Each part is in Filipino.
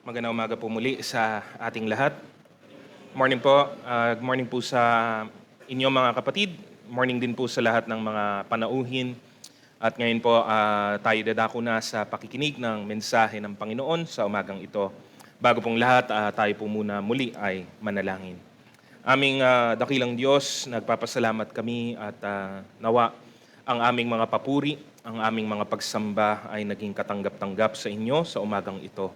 Magandang umaga po muli sa ating lahat. Morning po. Good morning po sa inyo mga kapatid. Morning din po sa lahat ng mga panauhin. At ngayon po tayo dadako na sa pakikinig ng mensahe ng Panginoon sa umagang ito. Bago pong lahat, tayo po muna muli ay manalangin. Aming dakilang Diyos, nagpapasalamat kami at nawa ang aming mga papuri, ang aming mga pagsamba ay naging katanggap-tanggap sa inyo sa umagang ito.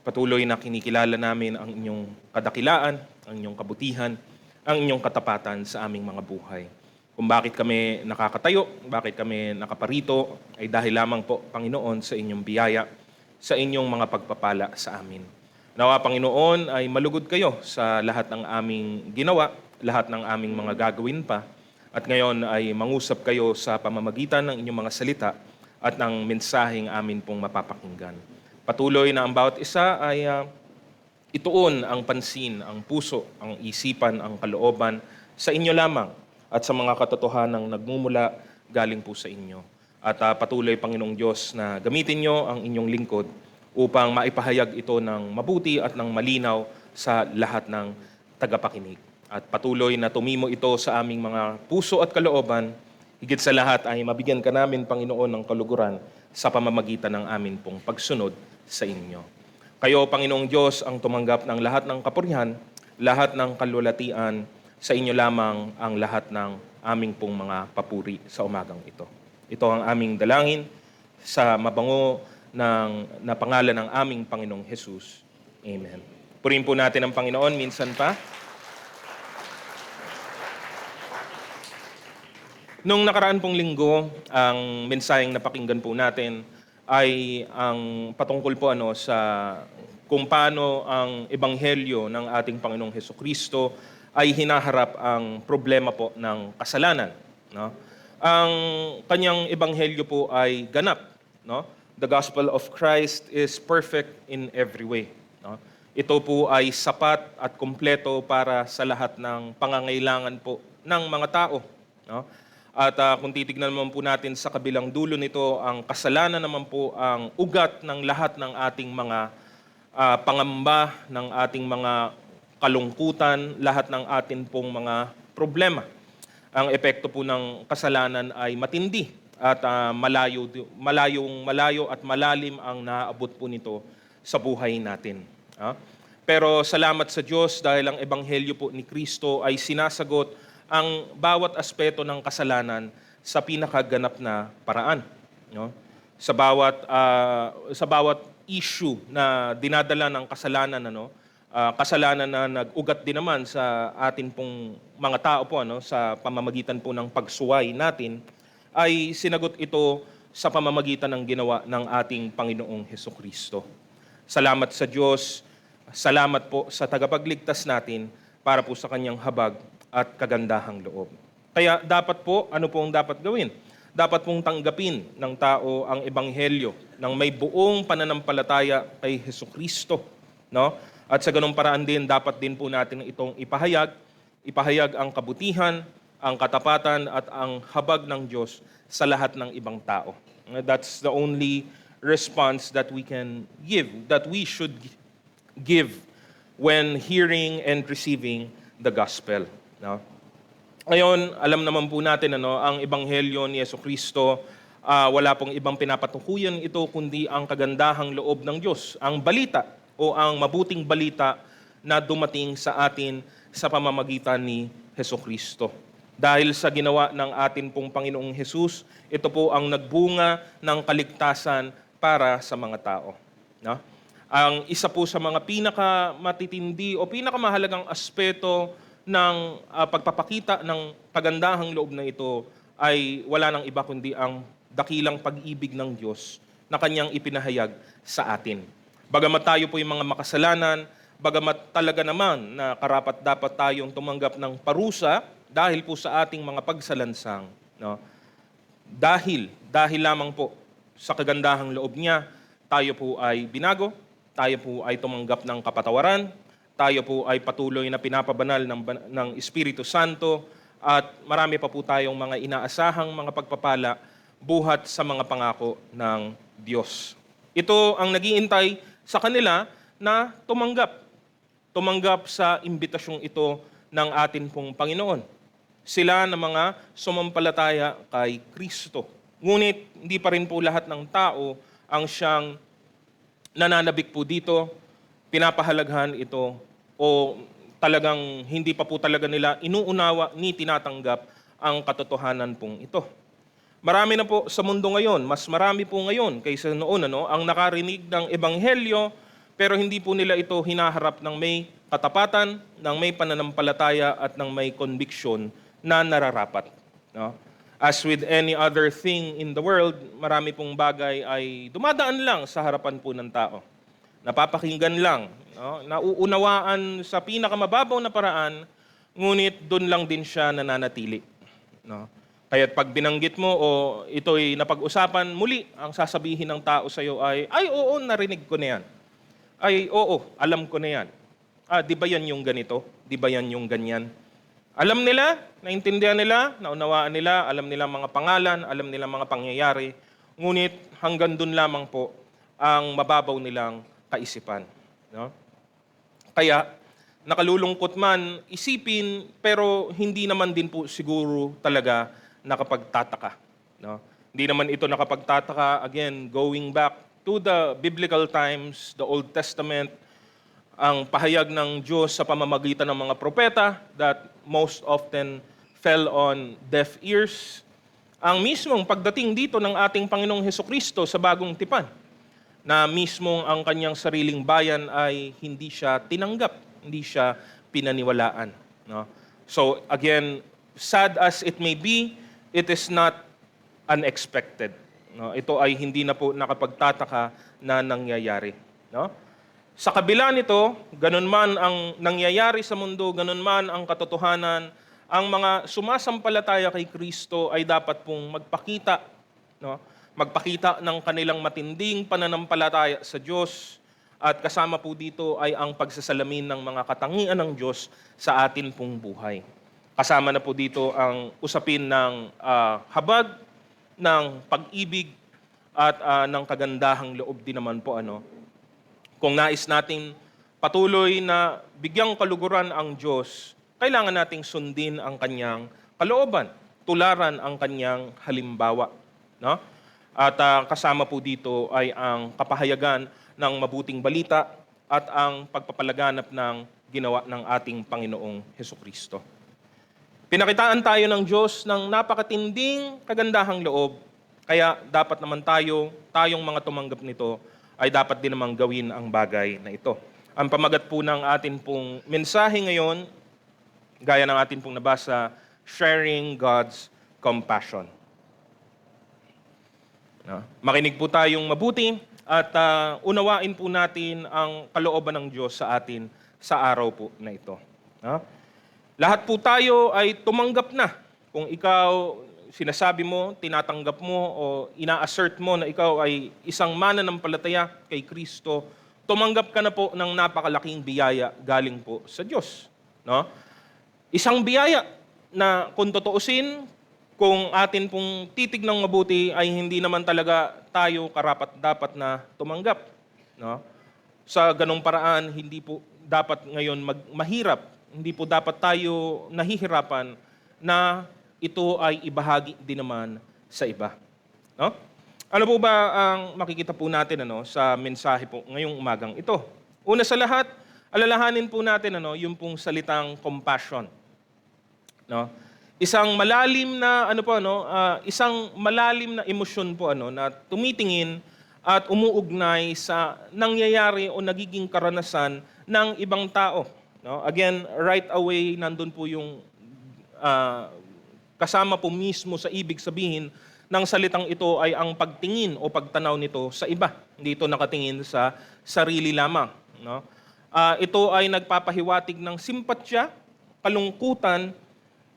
Patuloy na kinikilala namin ang inyong kadakilaan, ang inyong kabutihan, ang inyong katapatan sa aming mga buhay. Kung bakit kami nakakatayo, bakit kami nakaparito, ay dahil lamang po, Panginoon, sa inyong biyaya, sa inyong mga pagpapala sa amin. Nawa, Panginoon, ay malugod kayo sa lahat ng aming ginawa, lahat ng aming mga gagawin pa, at ngayon ay mangusap kayo sa pamamagitan ng inyong mga salita at ng mensaheng amin pong mapapakinggan. Patuloy na ang bawat isa ay ituon ang pansin, ang puso, ang isipan, ang kalooban sa inyo lamang at sa mga katotohanang nagmumula galing po sa inyo. At patuloy, Panginoong Diyos, na gamitin nyo ang inyong lingkod upang maipahayag ito ng mabuti at ng malinaw sa lahat ng tagapakinig. At patuloy na tumimo ito sa aming mga puso at kalooban. Higit sa lahat ay mabigyan ka namin, Panginoon, ng kaluguran sa pamamagitan ng amin pong pagsunod sa inyo. Kayo, Panginoong Diyos, ang tumanggap ng lahat ng kapurihan, lahat ng kalulatian, sa inyo lamang ang lahat ng aming pong mga papuri sa umagang ito. Ito ang aming dalangin sa mabango na pangalan ng aming Panginoong Jesus. Amen. Purihin po natin ang Panginoon minsan pa. Nung nakaraan pong linggo, ang mensaheng napakinggan po natin ay ang patungkol po sa kung paano ang ebanghelyo ng ating Panginoong Hesukristo ay hinaharap ang problema po ng kasalanan. No? Ang kanyang ebanghelyo po ay ganap. No? The gospel of Christ is perfect in every way. No? Ito po ay sapat at kumpleto para sa lahat ng pangangailangan po ng mga tao. No? At kung titignan naman po natin sa kabilang dulo nito, ang kasalanan naman po ang ugat ng lahat ng ating mga pangamba, ng ating mga kalungkutan, lahat ng ating pong mga problema. Ang epekto po ng kasalanan ay matindi at malayo at malalim ang naaabot po nito sa buhay natin. Pero salamat sa Diyos dahil ang ebanghelyo po ni Kristo ay sinasagot ang bawat aspeto ng kasalanan sa pinakaganap na paraan. No? Sa bawat issue na dinadala ng kasalanan, kasalanan na nag-ugat din naman sa atin pong mga tao po, sa pamamagitan po ng pagsuway natin, ay sinagot ito sa pamamagitan ng ginawa ng ating Panginoong Hesukristo. Salamat sa Diyos, salamat po sa tagapagligtas natin para po sa kanyang habag at kagandahang loob. Kaya dapat po, ano po ang dapat gawin? Dapat pong tanggapin ng tao ang ebanghelyo ng may buong pananampalataya kay Hesukristo. No? At sa ganung paraan din, dapat din po natin itong ipahayag ang kabutihan, ang katapatan at ang habag ng Diyos sa lahat ng ibang tao. That's the only response that we can give, that we should give when hearing and receiving the gospel. No? Ngayon, alam naman po natin ang ebanghelyo ni Jesucristo, wala pong ibang pinapatukuyan ito kundi ang kagandahang loob ng Diyos, ang balita o ang mabuting balita na dumating sa atin sa pamamagitan ni Jesucristo. Dahil sa ginawa ng atin pong Panginoong Jesus, ito po ang nagbunga ng kaligtasan para sa mga tao. No? Ang isa po sa mga pinakamatitindi o pinakamahalagang aspeto ng pagpapakita ng kagandahang loob na ito ay wala nang iba kundi ang dakilang pag-ibig ng Diyos na kanyang ipinahayag sa atin. Bagamat tayo po yung mga makasalanan, bagamat talaga naman na karapat dapat tayong tumanggap ng parusa dahil po sa ating mga pagsalansang. No? Dahil lamang po sa kagandahang loob niya, tayo po ay binago, tayo po ay tumanggap ng kapatawaran, tayo po ay patuloy na pinapabanal ng Espiritu Santo at marami pa po tayong mga inaasahang mga pagpapala buhat sa mga pangako ng Diyos. Ito ang naghihintay sa kanila na tumanggap sa imbitasyon ito ng atin pong Panginoon. Sila na mga sumampalataya kay Kristo. Ngunit hindi pa rin po lahat ng tao ang siyang nananabik po dito, pinapahalaghan ito, o talagang hindi pa po talaga nila inuunawa ni tinatanggap ang katotohanan pong ito. Marami na po sa mundo ngayon, mas marami po ngayon kaysa noon ang nakarinig ng ebanghelyo, pero hindi po nila ito hinaharap ng may katapatan, ng may pananampalataya at ng may conviction na nararapat. No? As with any other thing in the world, marami pong bagay ay dumadaan lang sa harapan po ng tao. Napapakinggan lang, no? Nauunawaan sa pinakamababaw na paraan, ngunit doon lang din siya nananatili. No? Kaya't pag binanggit mo o ito'y napag-usapan, muli ang sasabihin ng tao sa iyo ay oo, narinig ko na yan. Ay, oo, alam ko na yan. Di ba yan yung ganito? Di ba yan yung ganyan? Alam nila, naintindihan nila, naunawaan nila, alam nila mga pangalan, alam nila mga pangyayari, ngunit hanggang dun lamang po ang mababaw nilang kaisipan. No? Kaya, nakalulungkot man isipin, pero hindi naman din po siguro talaga nakapagtataka. No? Hindi naman ito nakapagtataka, again, going back to the biblical times, the Old Testament, ang pahayag ng Diyos sa pamamagitan ng mga propeta that most often fell on deaf ears. Ang mismong pagdating dito ng ating Panginoong Hesukristo sa bagong tipan, na mismong ang kanyang sariling bayan ay hindi siya tinanggap, hindi siya pinaniwalaan. No? So again, sad as it may be, it is not unexpected. No? Ito ay hindi na po nakapagtataka na nangyayari. No? Sa kabila nito, ganun man ang nangyayari sa mundo, ganun man ang katotohanan, ang mga sumasampalataya kay Kristo ay dapat pong magpakita, no? Magpakita ng kanilang matinding pananampalataya sa Diyos, at kasama po dito ay ang pagsasalamin ng mga katangian ng Diyos sa atin pong buhay. Kasama na po dito ang usapin ng habag, ng pag-ibig, at ng kagandahang loob din naman po. Kung nais natin patuloy na bigyang kaluguran ang Diyos, kailangan nating sundin ang kanyang kalooban, tularan ang kanyang halimbawa. No? At kasama po dito ay ang kapahayagan ng mabuting balita at ang pagpapalaganap ng ginawa ng ating Panginoong Hesukristo. Pinakitaan tayo ng Diyos ng napakatinding kagandahang loob, kaya dapat naman tayong mga tumanggap nito, ay dapat din namang gawin ang bagay na ito. Ang pamagat po ng atin pong mensahe ngayon, gaya ng atin pong nabasa, sharing God's compassion. Makinig po tayong mabuti at unawain po natin ang kalooban ng Diyos sa atin sa araw po na ito. Lahat po tayo ay tumanggap na. Kung ikaw, sinasabi mo, tinatanggap mo, o ina-assert mo na ikaw ay isang mananampalataya kay Kristo, tumanggap ka na po ng napakalaking biyaya galing po sa Diyos. No? Isang biyaya na kung tutuusin, kung atin pong titignang mabuti, ay hindi naman talaga tayo karapat-dapat na tumanggap. No? Sa ganong paraan, hindi po dapat ngayon mahirap. Hindi po dapat tayo nahihirapan na ito ay ibahagi din naman sa iba. No? Ano po ba ang makikita po natin sa mensahe po ngayong umagang ito? Una sa lahat, alalahanin po natin yung pong salitang compassion. No? Isang malalim na isang malalim na emosyon po na tumitingin at umuugnay sa nangyayari o nagiging karanasan ng ibang tao. No? Again, right away nandun po yung kasama po mismo sa ibig sabihin ng salitang ito ay ang pagtingin o pagtanaw nito sa iba. Hindi ito nakatingin sa sarili lamang. No? Ito ay nagpapahiwatig ng simpatya, kalungkutan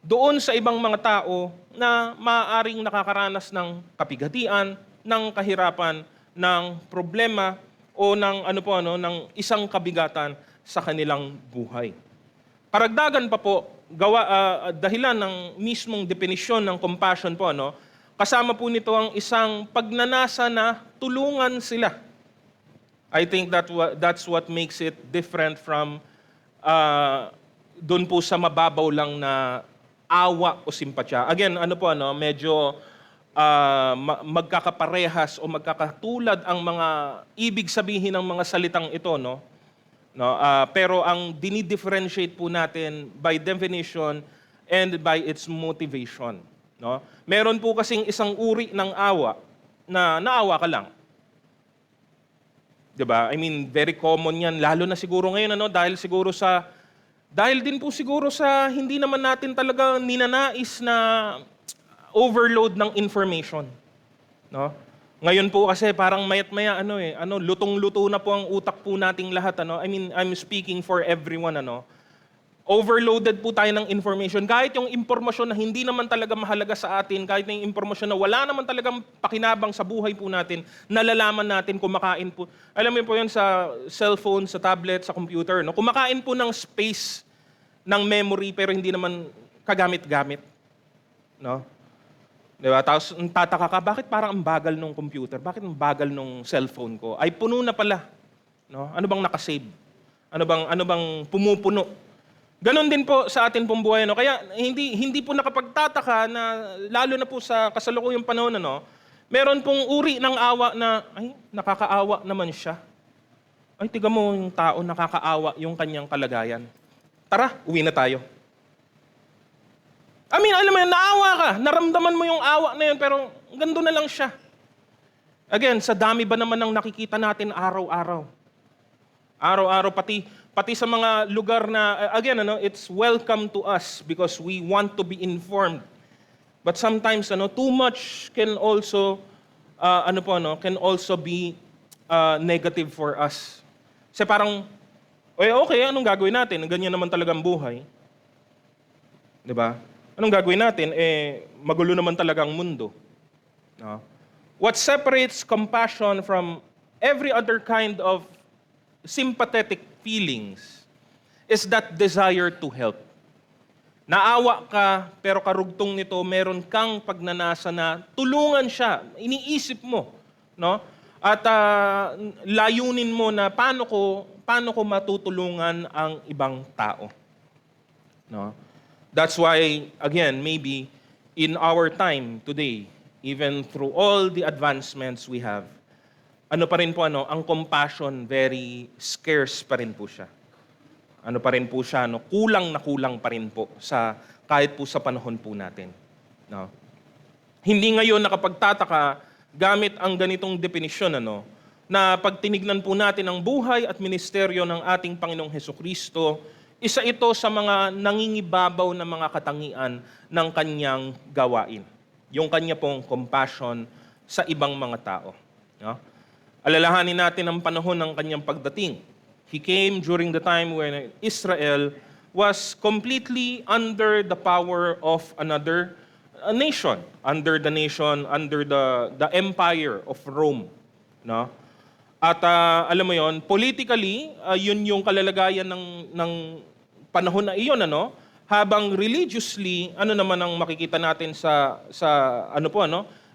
doon sa ibang mga tao na maaaring nakakaranas ng kapigatian, ng kahirapan, ng problema o ng ng isang kabigatan sa kanilang buhay. Karagdagan pa po, dahilan ng mismong definisyon ng compassion po, kasama po nito ang isang pagnanasa na tulungan sila. I think that's what makes it different from doon po sa mababaw lang na awa o simpatya. Again, medyo magkakaparehas o magkakatulad ang mga ibig sabihin ng mga salitang ito, no? No, pero ang dinidifferentiate po natin by definition and by its motivation, no? Meron po kasing isang uri ng awa na naawa ka lang. 'Di ba? I mean, very common 'yan lalo na siguro ngayon dahil din po siguro sa hindi naman natin talaga ninanais na overload ng information, no? Ngayon po kasi parang mayat-maya lutong-luto na po ang utak po nating lahat, I mean, I'm speaking for everyone, overloaded po tayo ng information. Kahit yung impormasyon na hindi naman talaga mahalaga sa atin, kahit yung impormasyon na wala naman talagang pakinabang sa buhay po natin, nalalaman natin, kumakain po. Alam mo po yun sa cellphone, sa tablet, sa computer, no? Kumakain po ng space ng memory pero hindi naman kagamit-gamit, no? Diba? Tapos tataka ka, bakit parang ang bagal nung computer? Bakit ang bagal nung cellphone ko? Ay puno na pala, no? Ano bang nakasave? Ano bang pumupuno? Ganon din po sa atin pong buhay, no? Kaya hindi po nakapagtataka na lalo na po sa kasalukuyang panahon, meron pong uri ng awa na ay nakakaawa naman siya. Ay tiga mo yung tao nakakaawa yung kanyang kalagayan. Tara, uwi na tayo. I mean, alam mo yun, naawa ka, naramdaman mo yung awa na yun, pero gando na lang siya. Again, sa dami ba naman ng nakikita natin araw-araw? Araw-araw, pati sa mga lugar na, again, it's welcome to us because we want to be informed. But sometimes, too much can also, can also be negative for us. Kasi parang, okay, anong gagawin natin? Ganyan naman talagang buhay. Diba? Anong gagawin natin? Magulo naman talagang mundo. No? What separates compassion from every other kind of sympathetic feelings is that desire to help. Naawa ka, pero karugtong nito, meron kang pagnanasa na tulungan siya. Iniisip mo, no? At layunin mo na paano ko matutulungan ang ibang tao. No? That's why, again, maybe in our time today, even through all the advancements we have, pa rin po, ang compassion very scarce pa rin po siya. Pa rin po siya, kulang na kulang pa rin po kahit po sa panahon po natin. No? Hindi ngayon nakapagtataka gamit ang ganitong definisyon, na pag tinignan po natin ang buhay at ministeryo ng ating Panginoong Hesukristo, isa ito sa mga nangingibabaw na mga katangian ng kanyang gawain. Yung kanya pong compassion sa ibang mga tao. No? Alalahanin natin ang panahon ng kanyang pagdating. He came during the time when Israel was completely under the power of another nation. Under the empire of Rome. No? At alam mo yon, politically, yun yung kalalagayan ng panahon na iyon, habang religiously, naman ang makikita natin sa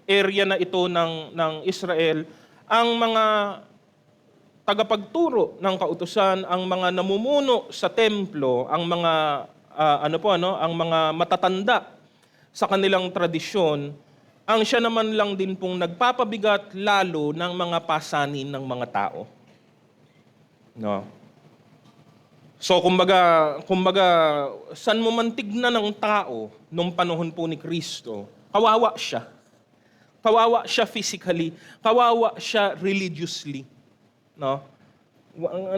area na ito ng Israel, ang mga tagapagturo ng kautusan, ang mga namumuno sa templo, ang mga ang mga matatanda sa kanilang tradisyon, ang siya naman lang din pong nagpapabigat lalo ng mga pasanin ng mga tao. No. So kumbaga saan mo man tignan ng tao nung panahon po ni Kristo, kawawa siya. Kawawa siya physically, kawawa siya religiously. No?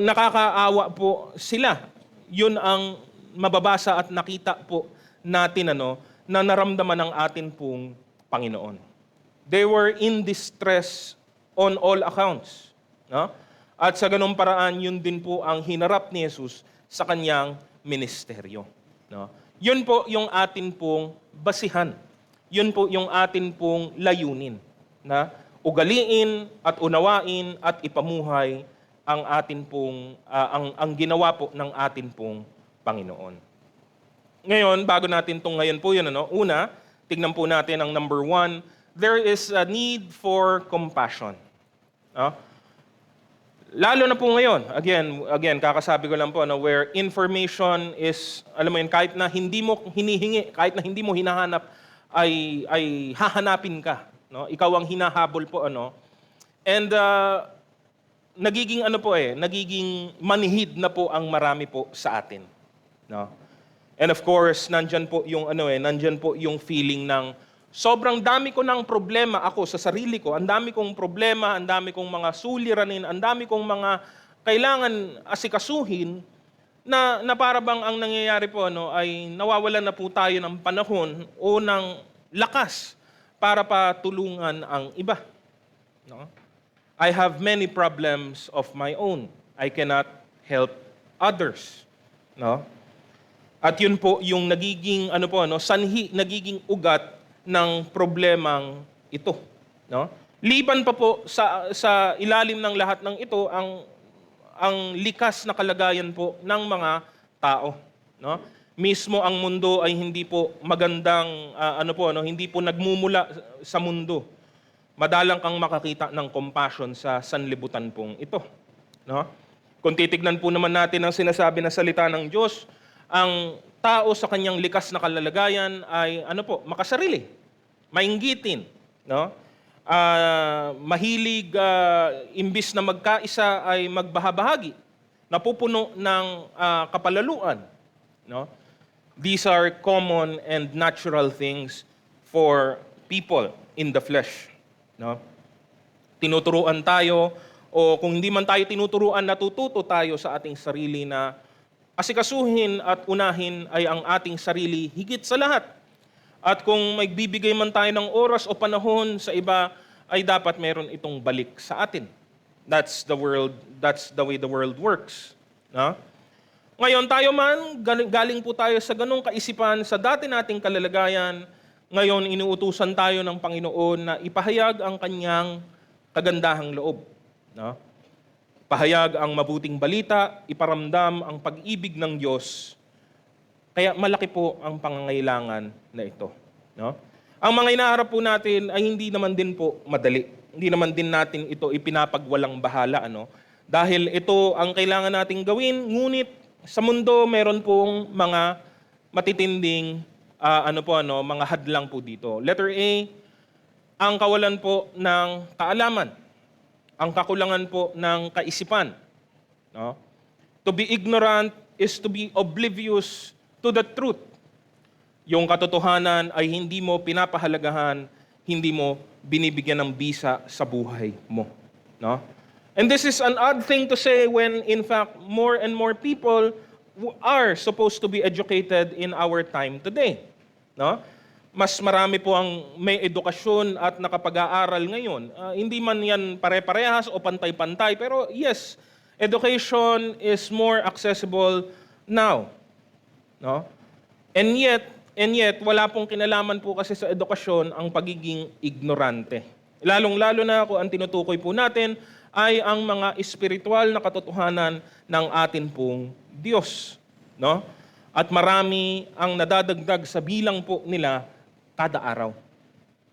Nakakaawa po sila. Yun ang mababasa at nakita po natin na naramdaman ng atin pong Panginoon. They were in distress on all accounts. No? At sa ganung paraan, yun din po ang hinarap ni Jesus sa kanyang ministeryo. No? Yun po yung atin pong basihan. Yun po yung atin pong layunin. Na ugaliin at unawain at ipamuhay ang atin pong, ang ginawa po ng atin pong Panginoon. Ngayon, bago natin itong ngayon po yun, una, tignan po natin ang number 1, there is a need for compassion. No? Lalo na po ngayon, again, kakasabi ko lang po, where information is, alam mo yun, kahit na hindi mo hinihingi, kahit na hindi mo hinahanap, ay hahanapin ka. No? Ikaw ang hinahabol po, And nagiging manhid na po ang marami po sa atin. No? And of course, nandyan po yung feeling ng sobrang dami ko ng problema ako sa sarili ko, ang dami kong problema, ang dami kong mga suliranin, ang dami kong mga kailangan asikasuhin na para bang ang nangyayari po ay nawawalan na po tayo ng panahon o ng lakas para patulungan ang iba. No? I have many problems of my own. I cannot help others. No? At yun po yung nagiging sanhi, nagiging ugat ng problemang ito, no? Liban pa po sa ilalim ng lahat ng ito ang likas na kalagayan po ng mga tao, no? Mismo ang mundo ay hindi po magandang hindi po nagmumula sa mundo. Madalang kang makakita ng compassion sa sanlibutan pong ito, no? Kung titignan po naman natin ang sinasabi na salita ng Diyos, ang tao sa kanyang likas na kalalagayan ay makasarili, mainggitin, no? Mahilig imbis na magkaisa ay magbahabahagi, napupuno ng kapalaluan, no? These are common and natural things for people in the flesh, no? Tinuturuan tayo, o kung hindi man tayo tinuturuan, natututo tayo sa ating sarili na asikasuhin at unahin ay ang ating sarili higit sa lahat. At kung magbibigay man tayo ng oras o panahon sa iba, ay dapat meron itong balik sa atin. That's the way the world works. No? Ngayon tayo man, galing po tayo sa ganong kaisipan, sa dati nating kalalagayan, ngayon inuutusan tayo ng Panginoon na ipahayag ang kanyang kagandahang loob. No? Pahayag ang mabuting balita, iparamdam ang pag-ibig ng Diyos. Kaya malaki po ang pangangailangan na ito. No? Ang mga inaharap po natin ay hindi naman din po madali. Hindi naman din natin ito ipinapagwalang bahala. Dahil ito ang kailangan nating gawin, ngunit sa mundo meron pong mga matitinding mga hadlang po dito. Letter A, ang kawalan po ng kaalaman. Ang kakulangan po ng kaisipan. No? To be ignorant is to be oblivious to the truth. Yung katotohanan ay hindi mo pinapahalagahan, hindi mo binibigyan ng bisa sa buhay mo. No? And this is an odd thing to say when in fact more and more people are supposed to be educated in our time today. No? Mas marami po ang may edukasyon at nakapag-aaral ngayon. Hindi man yan pare-parehas o pantay-pantay, pero yes, education is more accessible now. No? And yet, wala pong kinalaman po kasi sa edukasyon ang pagiging ignorante. Lalong-lalo na kung ang tinutukoy po natin ay ang mga espiritual na katotohanan ng atin pong Diyos. No? At marami ang nadadagdag sa bilang po nila kada araw.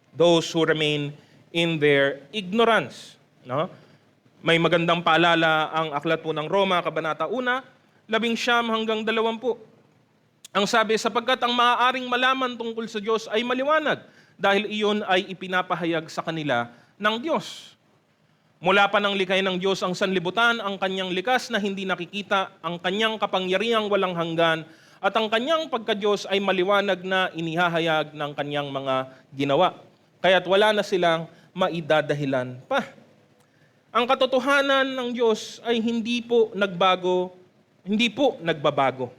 Those who remain in their ignorance. No? May magandang paalala ang aklat po ng Roma, Kabanata 1, 11 hanggang 20. Ang sabi, sapagkat ang maaaring malaman tungkol sa Diyos ay maliwanag, dahil iyon ay ipinapahayag sa kanila ng Diyos. Mula pa ng likay ng Diyos ang sanlibutan, ang kanyang likas na hindi nakikita, ang kanyang kapangyarihang walang hanggan, at ang kanyang pagka-Diyos ay maliwanag na inihahayag ng kanyang mga ginawa. Kaya't wala na silang maidadahilan pa. Ang katotohanan ng Diyos ay hindi po nagbago, hindi po nagbabago.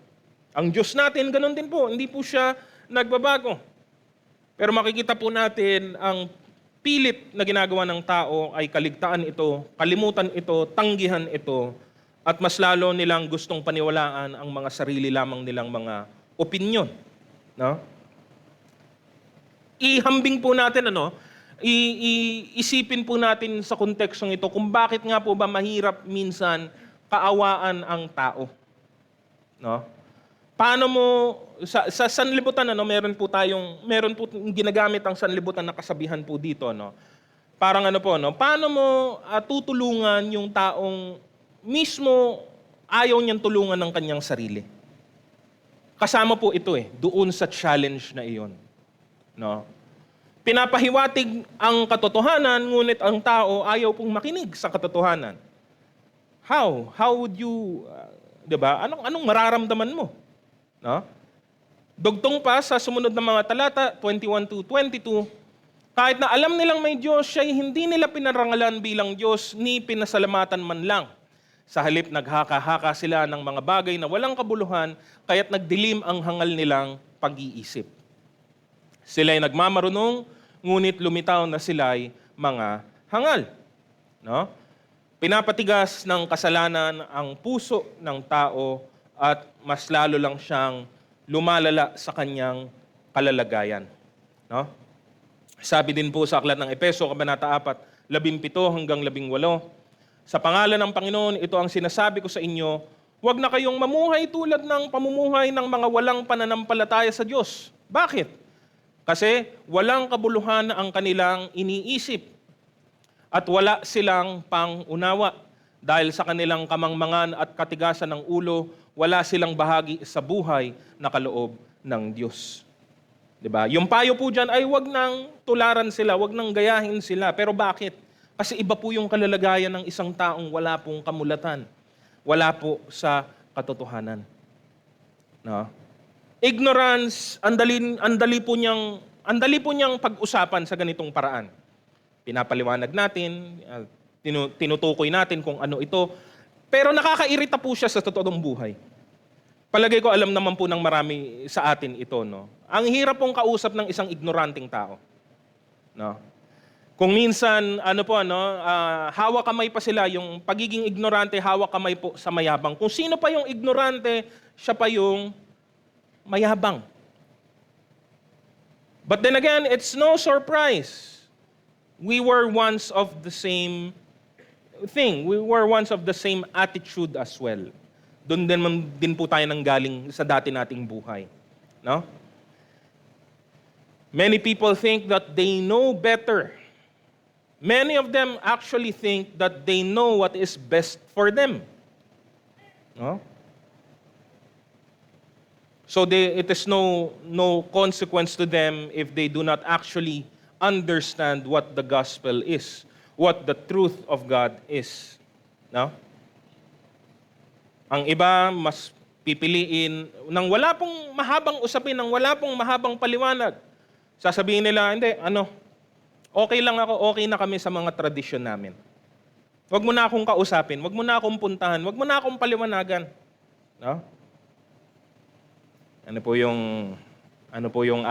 Ang Diyos natin, ganun din po, hindi po siya nagbabago. Pero makikita po natin ang pilit na ginagawa ng tao ay kaligtaan ito, kalimutan ito, tanggihan ito, at mas lalo nilang gustong paniwalaan ang mga sarili lamang nilang mga opinyon. No? Ihambing po natin, isipin po natin sa kontekstong ito kung bakit nga po ba mahirap minsan kaawaan ang tao. No? Paano mo, sa sanlibutan, meron po ginagamit ang sanlibutan na kasabihan po dito, Parang paano mo tutulungan yung taong mismo ayaw niyang tulungan ng kanyang sarili. Kasama po ito doon sa challenge na iyon. No? Pinapahiwatig ang katotohanan, ngunit ang tao ayaw pong makinig sa katotohanan. How? How would you, 'di ba? Anong mararamdaman mo? No? Dugtong pa sa sumunod na mga talata, 21 to 22, kahit na alam nilang may Diyos, siya'y hindi nila pinarangalan bilang Diyos ni pinasalamatan man lang. Sa halip naghaka-haka sila ng mga bagay na walang kabuluhan, kaya't nagdilim ang hangal nilang pag-iisip. Sila'y nagmamarunong, ngunit lumitaw na sila'y mga hangal. No? Pinapatigas ng kasalanan ang puso ng tao at mas lalo lang siyang lumalala sa kanyang kalalagayan. No? Sabi din po sa aklat ng Epeso, Kabanata 4, 17 hanggang 18, sa pangalan ng Panginoon, ito ang sinasabi ko sa inyo, huwag na kayong mamuhay tulad ng pamumuhay ng mga walang pananampalataya sa Diyos. Bakit? Kasi walang kabuluhan ang kanilang iniisip at wala silang pang-unawa. Dahil sa kanilang kamangmangan at katigasan ng ulo, wala silang bahagi sa buhay na kaloob ng Diyos. Diba? Yung payo po dyan ay wag nang tularan sila, wag nang gayahin sila. Pero bakit? Kasi iba po yung kalalagayan ng isang taong wala pong kamulatan. Wala po sa katotohanan. No? Ignorance, andali po niyang pag-usapan sa ganitong paraan. Pinapaliwanag natin, tinutukoy natin kung ano ito, pero nakakairita po siya sa totoong buhay. Palagay ko alam naman po ng marami sa atin ito, no. Ang hirap pong kausap ng isang ignoranting tao. No. Kung minsan hawak kamay pa sila, yung pagiging ignorante, hawak kamay po sa mayabang. Kung sino pa yung ignorante, siya pa yung mayabang. But then again, it's no surprise. We were once of the same thing. We were once of the same attitude as well. Doon din po tayo nanggaling sa dati nating buhay. No? Many people think that they know better. Many of them actually think that they know what is best for them. No? So it is no consequence to them if they do not actually understand what the gospel is, what the truth of God is. No? Ang iba, mas pipiliin, nang wala pong mahabang usapin, nang wala pong mahabang paliwanag, sasabihin nila, hindi, okay lang ako, okay na kami sa mga tradisyon namin. Huwag mo na akong kausapin, huwag mo na akong puntahan, huwag mo na akong paliwanagan. No? Ano po yung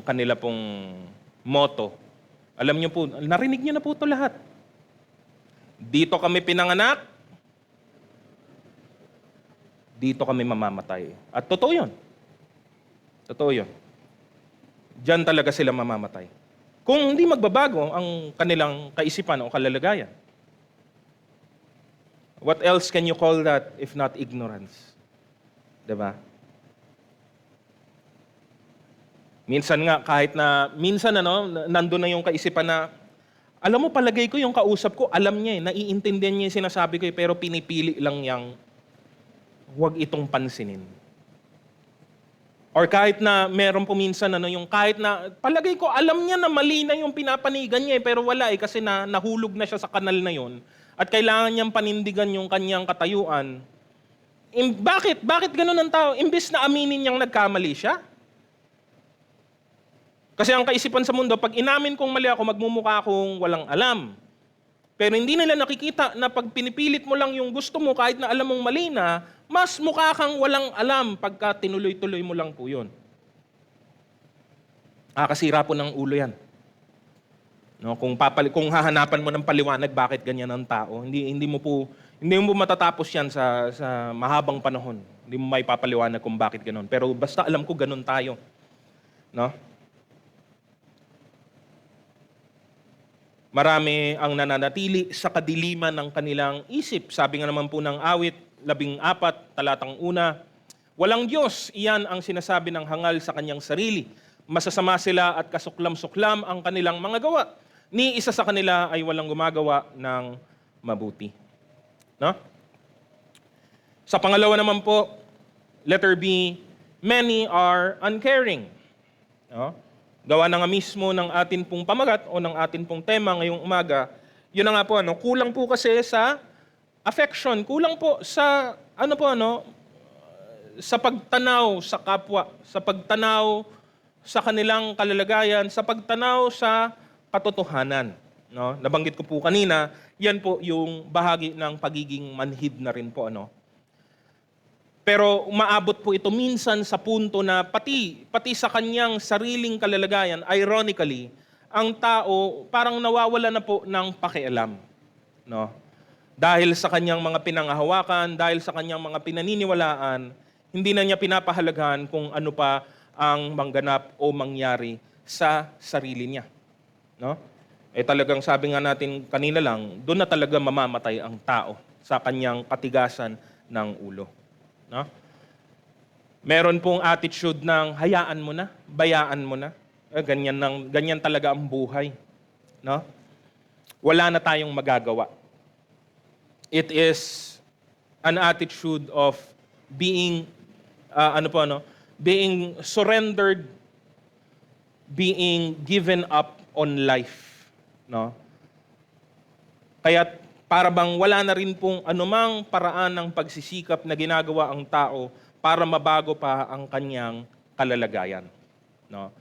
kanila pong motto? Alam niyo po, narinig niyo na po ito lahat. Dito kami pinanganak, dito kami mamamatay. At totoo yun. Totoo yun. Diyan talaga sila mamamatay. Kung hindi magbabago ang kanilang kaisipan o kalalagayan. What else can you call that if not ignorance? Diba? Minsan nga, nandun na yung kaisipan na, alam mo, palagay ko yung kausap ko, alam niya naiintindihan niya yung sinasabi ko pero pinipili lang niyang huwag itong pansinin. Or kahit na meron po minsan yung kahit na palagay ko alam niya na mali na yung pinapanigan niya pero wala kasi nahulog na siya sa kanal na yon at kailangan niyang panindigan yung kanyang katayuan. Bakit ganun ang tao? Imbes na aminin niyang nagkamali siya. Kasi ang kaisipan sa mundo, pag inamin kong mali ako, magmumukha akong walang alam. Pero hindi nila nakikita na pag pinipilit mo lang yung gusto mo kahit na alam mong mali na, mas mukha kang walang alam pagka tinuloy-tuloy mo lang po yun. Kasira po ng ulo yan. No, kung hahanapan mo ng paliwanag bakit ganyan ang tao, hindi mo matatapos yan sa mahabang panahon. Hindi mo may papaliwanag kung bakit ganoon. Pero basta alam ko ganoon tayo. No? Marami ang nananatili sa kadiliman ng kanilang isip. Sabi nga naman po ng awit, 14, talatang 1, walang Diyos, iyan ang sinasabi ng hangal sa kanyang sarili. Masasama sila at kasuklam-suklam ang kanilang mga gawa. Ni isa sa kanila ay walang gumagawa ng mabuti. No? Sa pangalawa naman po, letter B, many are uncaring. No? Gawa na nga mismo ng atin pong pamagat o ng atin pong tema ngayong umaga, yun na nga po, kulang po kasi sa affection, kulang po sa, sa pagtanaw sa kapwa, sa pagtanaw sa kanilang kalalagayan, sa pagtanaw sa katotohanan. No? Nabanggit ko po kanina, yan po yung bahagi ng pagiging manhid na rin po. Pero umaabot po ito minsan sa punto na pati sa kanyang sariling kalalagayan, ironically, ang tao parang nawawala na po ng pakialam. No? Dahil sa kanyang mga pinanghahawakan, dahil sa kanyang mga pinaniniwalaan, hindi na niya pinapahalagahan kung ano pa ang mangganap o mangyari sa sarili niya. No? Talagang sabi nga natin kanina lang, doon na talaga mamamatay ang tao sa kanyang katigasan ng ulo. No? Meron pong attitude ng hayaan mo na, bayaan mo na. Ganyan talaga ang buhay. No? Wala na tayong magagawa. It is an attitude of being being surrendered, being given up on life. No? Kaya para bang wala na rin pong anumang paraan ng pagsisikap na ginagawa ang tao para mabago pa ang kanyang kalalagayan. No?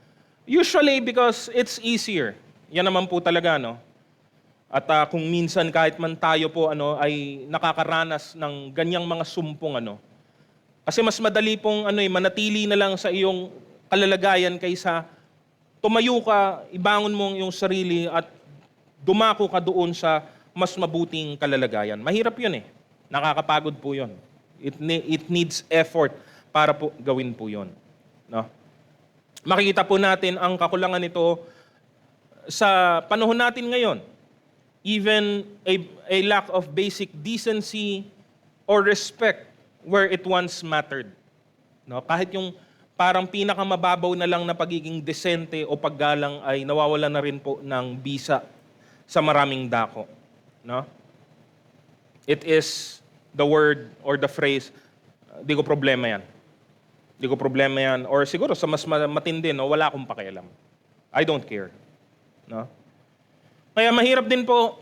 Usually because it's easier. Yan naman po talaga, no? At kung minsan kahit man tayo po ay nakakaranas ng ganyang mga sumpong kasi mas madali pong manatili na lang sa iyong kalalagayan kaysa tumayo ka, ibangon mo yung sarili at dumako ka doon sa mas mabuting kalalagayan. Mahirap yun Nakakapagod po yun. It needs effort para po gawin po yun. No? Makikita po natin ang kakulangan nito sa panahon natin ngayon. Even a lack of basic decency or respect where it once mattered. No? Kahit yung parang pinakamababaw na lang na pagiging desente o paggalang ay nawawala na rin po ng bisa sa maraming dako. No? It is the word or the phrase, di ko problema yan. Di ko problema yan. Or siguro sa mas matindi, wala akong pakialam. I don't care. No? Kaya mahirap din po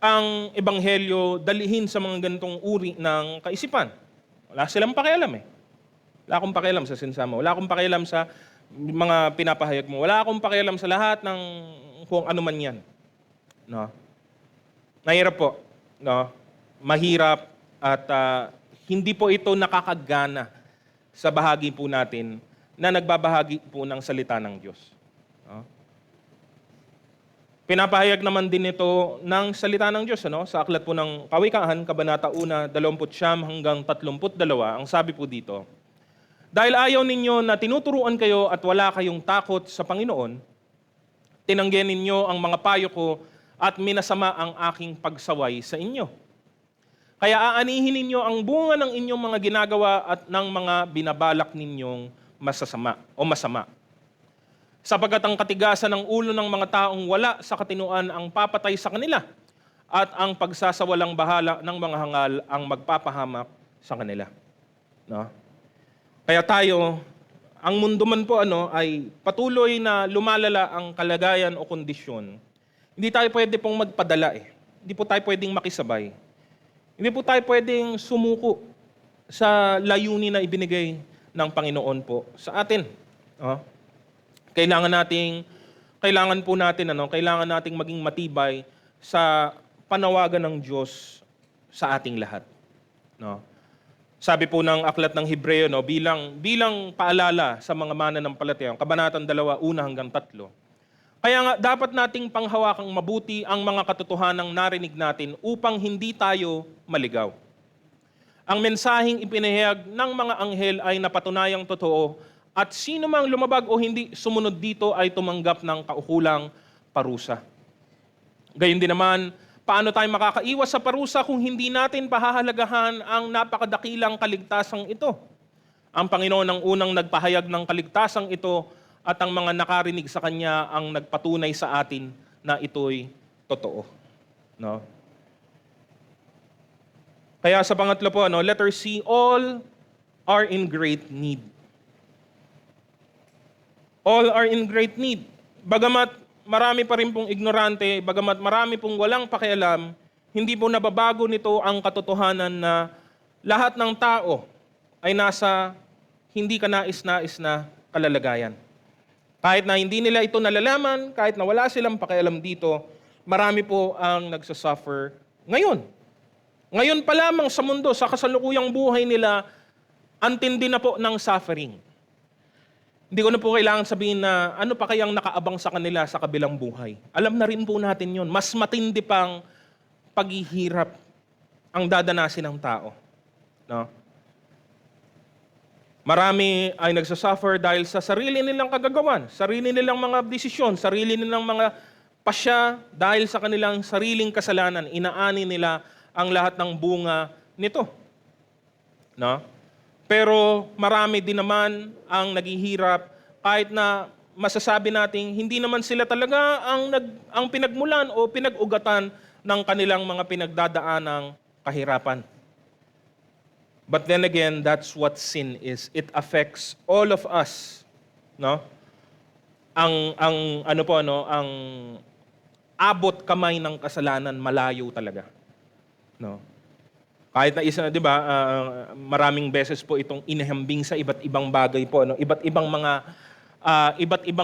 ang ebanghelyo dalihin sa mga ganitong uri ng kaisipan. Wala silang pakialam Wala akong pakialam sa sinsama. Wala akong pakialam sa mga pinapahayag mo. Wala akong pakialam sa lahat ng kung ano man yan. No? Mahirap po. No? Mahirap at hindi po ito nakakagana sa bahagi po natin na nagbabahagi po ng salita ng Diyos. No? Pinapahayag naman din ito ng salita ng Diyos. Sa aklat po ng Kawikaan, Kabanata 1, 29 hanggang 32, ang sabi po dito, dahil ayaw ninyo na tinuturuan kayo at wala kayong takot sa Panginoon, tinanggihan ninyo ang mga payo ko at minasama ang aking pagsaway sa inyo. Kaya aanihin ninyo ang bunga ng inyong mga ginagawa at ng mga binabalak ninyong masama. Sapagkat ang katigasan ng ulo ng mga taong wala sa katinuan ang papatay sa kanila at ang pagsasawalang bahala ng mga hangal ang magpapahamak sa kanila. No? Kaya tayo, ang mundo man po ay patuloy na lumalala ang kalagayan o kondisyon. Hindi tayo pwede pong magpadala Hindi po tayo pwedeng makisabay. Hindi po tayo pwedeng sumuko sa layunin na ibinigay ng Panginoon po sa atin. Kailangan nating maging matibay sa panawagan ng Diyos sa ating lahat. No? Sabi po ng aklat ng Hebreo, bilang paalala sa mga mananampalataya, Kabanatang 2, 1 hanggang 3. Kaya nga, dapat nating panghawakang mabuti ang mga katotohanang narinig natin upang hindi tayo maligaw. Ang mensaheng ipinahayag ng mga anghel ay napatunayang totoo at sino mang lumabag o hindi sumunod dito ay tumanggap ng kaukulang parusa. Gayon din naman, paano tayo makakaiwas sa parusa kung hindi natin pahahalagahan ang napakadakilang kaligtasang ito? Ang Panginoon ang unang nagpahayag ng kaligtasang ito at ang mga nakarinig sa Kanya ang nagpatunay sa atin na ito'y totoo. No? Kaya sa pangatlo po, letter C, all are in great need. All are in great need. Bagamat marami pa rin pong ignorante, bagamat marami pong walang pakialam, hindi po nababago nito ang katotohanan na lahat ng tao ay nasa hindi kanais-nais na kalalagayan. Kahit na hindi nila ito nalalaman, kahit na wala silang pakialam dito, marami po ang nagsasuffer ngayon. Ngayon pa lamang sa mundo, sa kasalukuyang buhay nila, antindi na po ng suffering. Hindi ko na po kailangan sabihin na ano pa kayang nakaabang sa kanila sa kabilang buhay. Alam na rin po natin yon. Mas matindi pang paghihirap ang dadanasin ng tao. No? Marami ay nagsasuffer dahil sa sarili nilang kagagawan, sarili nilang mga desisyon, sarili nilang mga pasya, dahil sa kanilang sariling kasalanan, inaani nila ang lahat ng bunga nito. No? Pero marami din naman ang naghihirap kahit na masasabi nating hindi naman sila talaga ang pinagmulan o pinag-ugatan ng kanilang mga pinagdadaanang kahirapan. But then again, that's what sin is. It affects all of us, no? Ang abot kamay ng kasalanan malayo talaga, no? Kahit na isa, 'di ba, maraming beses po itong inihambing sa iba't ibang bagay po, iba't ibang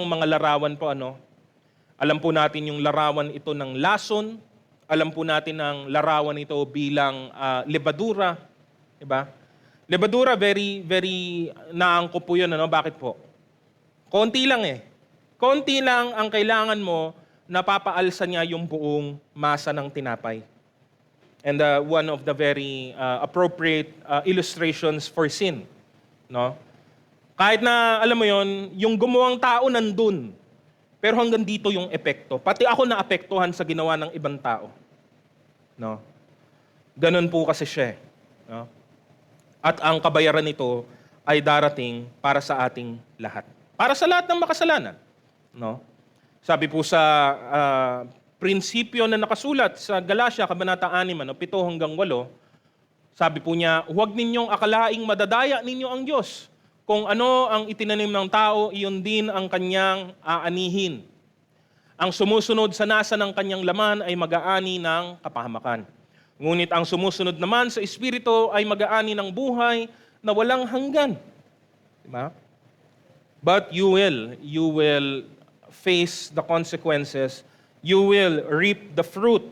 mga larawan po, Alam po natin yung larawan ito ng lason, alam po natin ang larawan ito bilang lebadura, 'di ba? Lebadura, very very naangkop po 'yun, Bakit po? Konti lang eh. Konti lang ang kailangan mo na papaalsa niya yung buong masa ng tinapay. And one of the very appropriate illustrations for sin, no? Kahit na alam mo 'yon, yung gumawang tao nandun, pero hanggang dito yung epekto. Pati ako naapektuhan sa ginawa ng ibang tao, no? Ganun po kasi siya, no? At ang kabayaran nito ay darating para sa ating lahat. Para sa lahat ng makasalanan, no? Sabi po sa prinsipyo na nakasulat sa Galatia, Kabanata 6, 7 hanggang 8, sabi po niya, huwag ninyong akalaing madadaya ninyo ang Diyos. Kung ano ang itinanim ng tao, iyon din ang kanyang aanihin. Ang sumusunod sa nasa ng kanyang laman ay mag-aani ng kapahamakan. Ngunit ang sumusunod naman sa Espiritu ay mag-aani ng buhay na walang hanggan. Diba? But you will face the consequences. You will reap the fruit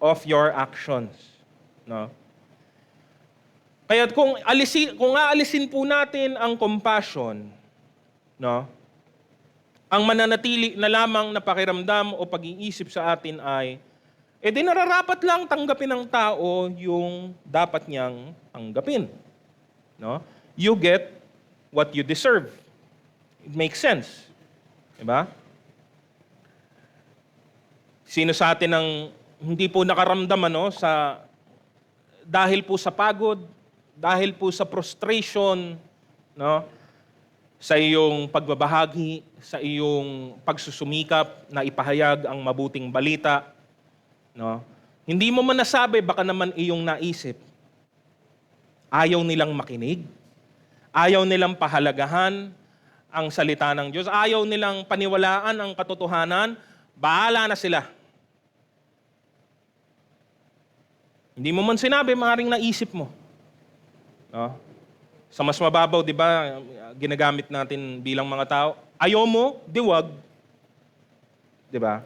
of your actions. No? Kaya kung aalisin po natin ang compassion, no? Ang mananatili na lamang na pakiramdam o pag-iisip sa atin ay di nararapat lang tanggapin ng tao yung dapat niyang tanggapin. No? You get what you deserve. It makes sense. Diba? Sino sa atin ang hindi po nakaramdam dahil po sa pagod, dahil po sa frustration, no? Sa iyong pagbabahagi, sa iyong pagsusumikap na ipahayag ang mabuting balita, no? Hindi mo man nasabi, baka naman iyong naisip. Ayaw nilang makinig, ayaw nilang pahalagahan ang salita ng Diyos, ayaw nilang paniwalaan ang katotohanan, bahala na sila. Hindi mo man sinabi, maaaring naisip mo. No? Sa mas mababaw, di ba, ginagamit natin bilang mga tao, ayaw mo, di wag. Di ba?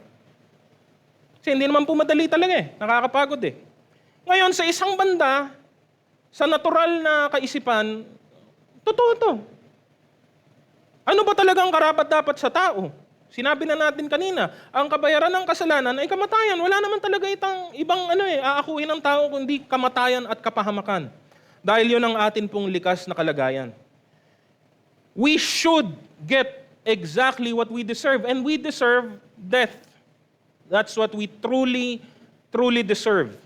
Kasi hindi naman po madali talaga nakakapagod Ngayon, sa isang banda, sa natural na kaisipan, totoo to. Ano ba talagang karapat-dapat sa tao? Sinabi na natin kanina, ang kabayaran ng kasalanan ay kamatayan. Wala naman talaga ibang aakuin ng tao kundi kamatayan at kapahamakan. Dahil yun ang atin pong likas na kalagayan. We should get exactly what we deserve, and we deserve death. That's what we truly, truly deserve.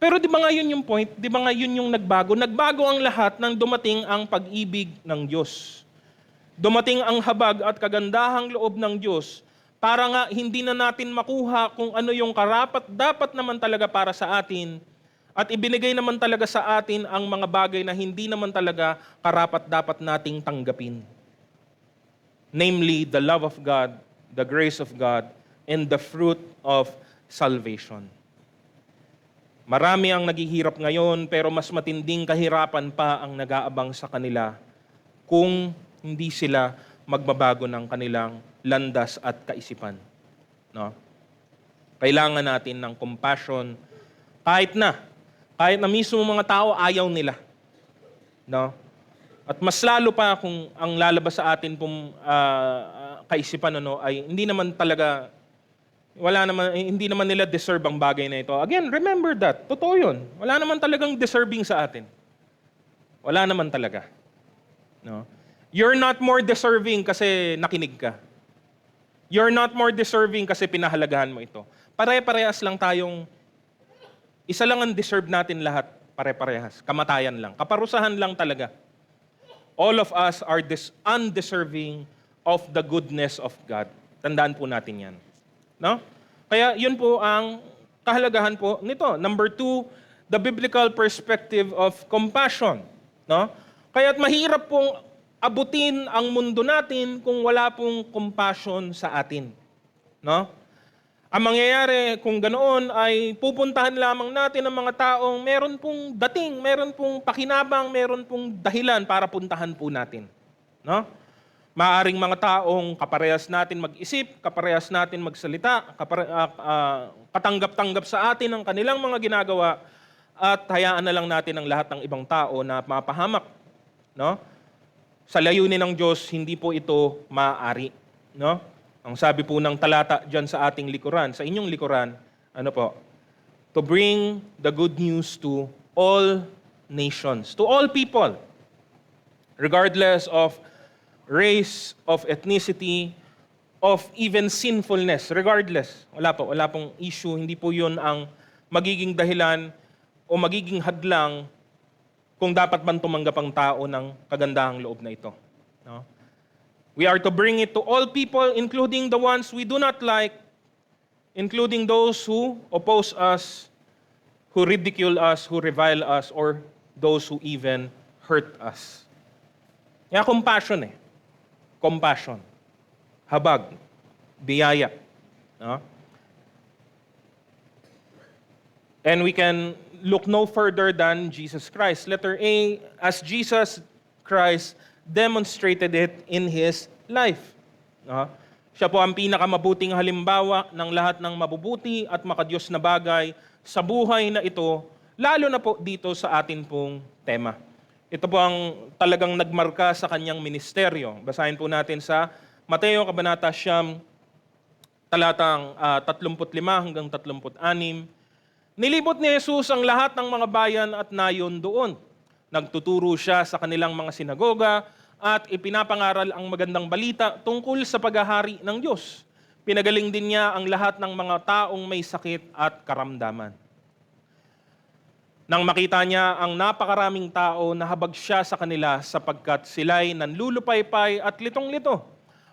Pero di ba nga yun yung point? Di ba nga yun yung nagbago? Nagbago ang lahat nang dumating ang pag-ibig ng Diyos. Dumating ang habag at kagandahang loob ng Diyos para nga hindi na natin makuha kung ano yung karapat dapat naman talaga para sa atin At ibinigay naman talaga sa atin ang mga bagay na hindi naman talaga karapat-dapat nating tanggapin. Namely, the love of God, the grace of God, and the fruit of salvation. Marami ang naghihirap ngayon pero mas matinding kahirapan pa ang nag-aabang sa kanila kung hindi sila magbabago ng kanilang landas at kaisipan. No? Kailangan natin ng compassion kahit na mismo mga tao ayaw nila. No? At mas lalo pa kung ang lalabas sa atin pong kaisipan ay hindi naman talaga hindi naman nila deserve ang bagay na ito. Again, remember that. Totoo 'yun. Wala naman talagang deserving sa atin. Wala naman talaga. No? You're not more deserving kasi nakinig ka. You're not more deserving kasi pinahalagahan mo ito. Pare-parehas lang tayong isa lang ang deserve natin lahat, pare-parehas. Kamatayan lang. Kaparusahan lang talaga. All of us are undeserving of the goodness of God. Tandaan po natin yan. No? Kaya yun po ang kahalagahan po nito. Number 2, the biblical perspective of compassion. No? Kaya't mahirap pong abutin ang mundo natin kung wala pong compassion sa atin. No? Ang mangyayari kung ganoon ay pupuntahan lamang natin ang mga taong meron pong dating, meron pong pakinabang, meron pong dahilan para puntahan po natin. No? Maaring mga taong kaparehas natin mag-isip, kaparehas natin magsalita, katanggap-tanggap sa atin ang kanilang mga ginagawa at hayaan na lang natin ang lahat ng ibang tao na mapahamak. No? Sa layunin ng Diyos, hindi po ito maaari. No? Ang sabi po ng talata dyan sa ating likuran, sa inyong likuran, ano po? To bring the good news to all nations, to all people, regardless of race, of ethnicity, of even sinfulness, regardless. Wala pong issue, hindi po yun ang magiging dahilan o magiging hadlang kung dapat man tumanggap ang tao ng kagandahang loob na ito. No? We are to bring it to all people, including the ones we do not like, including those who oppose us, who ridicule us, who revile us, or those who even hurt us. Kaya compassion Compassion. Habag. Biyaya. No? And we can look no further than Jesus Christ. Letter A, as Jesus Christ demonstrated it in His life. Siya po ang pinakamabuting halimbawa ng lahat ng mabubuti at makadiyos na bagay sa buhay na ito, lalo na po dito sa atin pong tema. Ito po ang talagang nagmarka sa kanyang ministeryo. Basahin po natin sa Mateo Kabanata 9, talatang 35 hanggang 36. Nilibot ni Jesus ang lahat ng mga bayan at nayon doon. Nagtuturo siya sa kanilang mga sinagoga at ipinapangaral ang magandang balita tungkol sa paghahari ng Diyos. Pinagaling din niya ang lahat ng mga taong may sakit at karamdaman. Nang makita niya ang napakaraming tao, nahabag siya sa kanila sapagkat sila'y nanlulupaypay at litong-lito,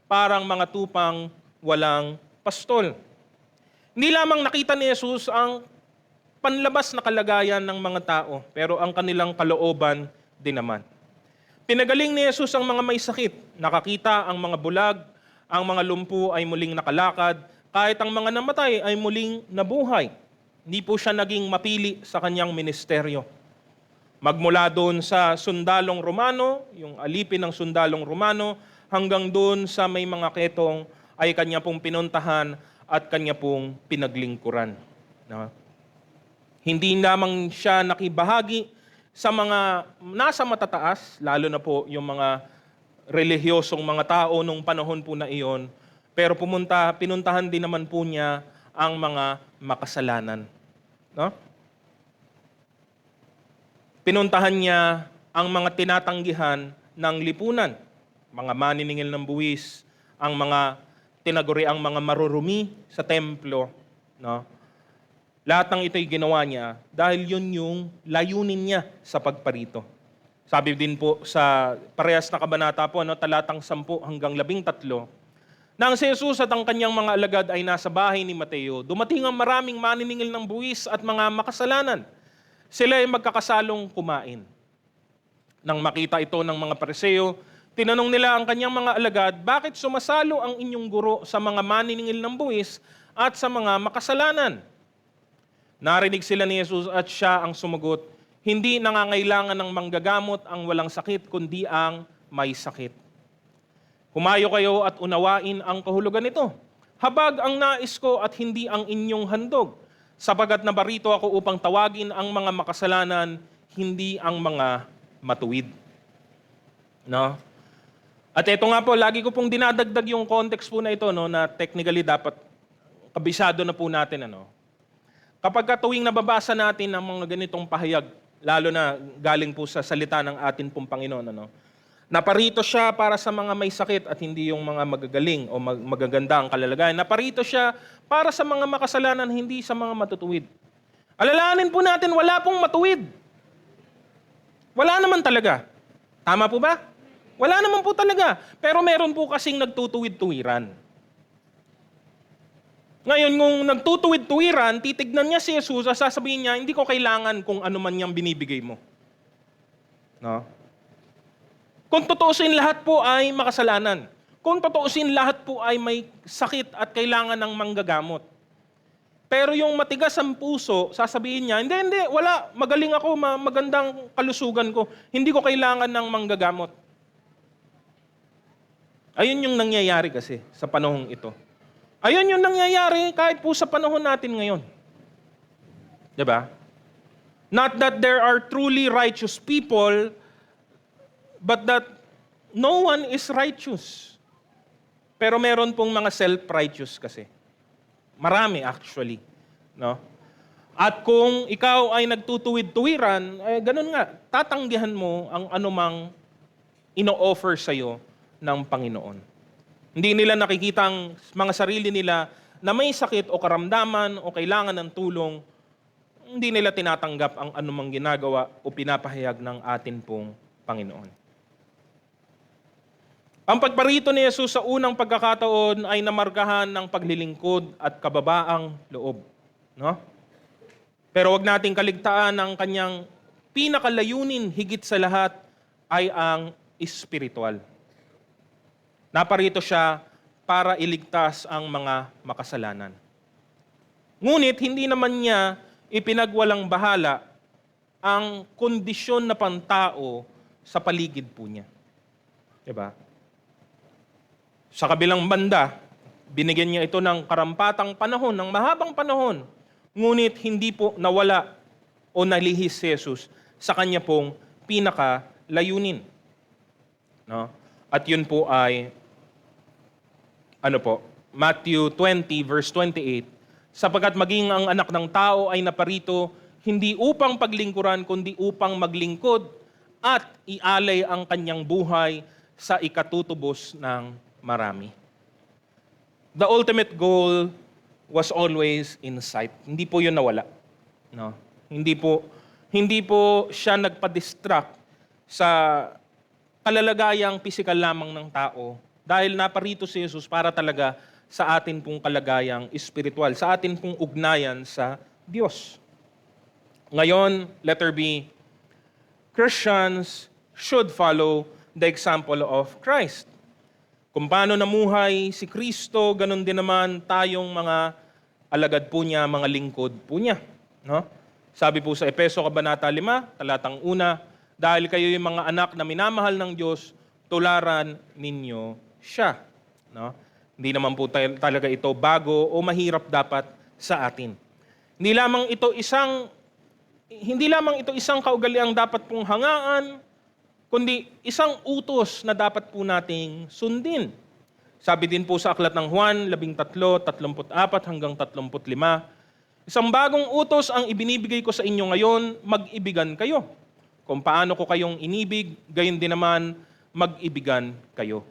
parang mga tupang walang pastol. Hindi lamang nakita ni Jesus ang panlabas na kalagayan ng mga tao, pero ang kanilang kalooban din naman. Pinagaling ni Jesus ang mga may sakit, nakakita ang mga bulag, ang mga lumpo ay muling nakalakad, kahit ang mga namatay ay muling nabuhay. Hindi po siya naging mapili sa kanyang ministeryo. Magmula doon sa sundalong Romano, yung alipin ng sundalong Romano, hanggang doon sa may mga ketong ay kanya pong pinuntahan at kanya pong pinaglingkuran. No? Hindi lamang siya nakibahagi sa mga nasa matataas, lalo na po yung mga relihiyosong mga tao nung panahon po na iyon, pero pinuntahan din naman po niya ang mga makasalanan. No? Pinuntahan niya ang mga tinatanggihan ng lipunan, mga maniningil ng buwis, ang mga tinaguriang mga marurumi sa templo, no? Lahat ng ito'y ginawa niya dahil yun yung layunin niya sa pagparito. Sabi din po sa parehas na kabanata po, talatang 10 hanggang 13, nang si Jesus at ang kanyang mga alagad ay nasa bahay ni Mateo, dumating ang maraming maniningil ng buwis at mga makasalanan. sila ay magkakasalong kumain. Nang makita ito ng mga Pariseo, tinanong nila ang kanyang mga alagad, bakit sumasalo ang inyong guro sa mga maniningil ng buwis at sa mga makasalanan? Narinig sila ni Jesus at siya ang sumagot, hindi nangangailangan ng manggagamot ang walang sakit, kundi ang may sakit. Humayo kayo at unawain ang kahulugan nito. Habag ang nais ko at hindi ang inyong handog, sapagat nabarito ako upang tawagin ang mga makasalanan, hindi ang mga matuwid. No? At ito nga po, lagi ko pong dinadagdag yung context po na ito, no, na technically dapat kabisado na po natin. Kapag tuwing nababasa natin ang mga ganitong pahayag, lalo na galing po sa salita ng atin pong Panginoon, naparito siya para sa mga may sakit at hindi yung mga magagaling o magaganda ang kalalagayan. Naparito siya para sa mga makasalanan, hindi sa mga matutuwid. Alalahanin po natin, wala pong matuwid. Wala naman talaga. Tama po ba? Wala naman po talaga. Pero meron po kasing nagtutuwid-tuwiran. Ngayon, kung nagtutuwid-tuwiran, titignan niya si Jesus at sasabihin niya, hindi ko kailangan kung ano man niyang binibigay mo. No? Kung tutuusin, lahat po ay makasalanan. Kung tutuusin, lahat po ay may sakit at kailangan ng manggagamot. Pero yung matigas ang puso, sasabihin niya, hindi, wala, magaling ako, magandang kalusugan ko, hindi ko kailangan ng manggagamot. Ayun yung nangyayari kasi sa panahong ito. Ayun yung nangyayari kahit po sa panahon natin ngayon. Diba? Not that there are truly righteous people, but that no one is righteous. Pero meron pong mga self-righteous kasi. Marami actually. No? At kung ikaw ay nagtutuwid-tuwiran, ganun nga, tatanggihan mo ang anumang ino-offer sa'yo ng Panginoon. Hindi nila nakikita ang mga sarili nila na may sakit o karamdaman o kailangan ng tulong, hindi nila tinatanggap ang anumang ginagawa o pinapahayag ng atin pong Panginoon. Ang pagparito ni Jesus sa unang pagkakataon ay namarkahan ng paglilingkod at kababaang loob. No? Pero wag nating kaligtaan ang kanyang pinakalayunin higit sa lahat ay ang espiritual. Naparito siya para iligtas ang mga makasalanan. Ngunit hindi naman niya ipinagwalang bahala ang kondisyon na pantao sa paligid po niya. Diba? Sa kabilang banda, binigyan niya ito ng karampatang panahon, ng mahabang panahon, ngunit hindi po nawala o nalihis si Jesus sa kanya pong pinakalayunin. No? At yun po ay Matthew 20 verse 28, sapagkat maging ang anak ng tao ay naparito hindi upang paglingkuran kundi upang maglingkod at ialay ang kanyang buhay sa ikatutubos ng marami. The ultimate goal was always in sight. Hindi po 'yun nawala. No? Hindi po siya nagpa-distract sa kalalagayang pisikal lamang ng tao. Dahil naparito si Jesus para talaga sa atin pong kalagayang espiritual, sa atin pong ugnayan sa Diyos. Ngayon, letter B, Christians should follow the example of Christ. Kung paano namuhay si Kristo, ganun din naman tayong mga alagad po niya, mga lingkod po niya. No? Sabi po sa Efeso Kabanata 5, talatang 1, dahil kayo yung mga anak na minamahal ng Diyos, tularan ninyo siya. No? Hindi naman po talaga ito bago o mahirap dapat sa atin. Hindi lamang ito isang kaugaliang dapat pong hangaan, kundi isang utos na dapat po nating sundin. Sabi din po sa aklat ng Juan 13:34 hanggang 35, isang bagong utos ang ibinibigay ko sa inyo ngayon, mag-ibigan kayo. Kung paano ko kayong inibig, gayon din naman mag-ibigan kayo.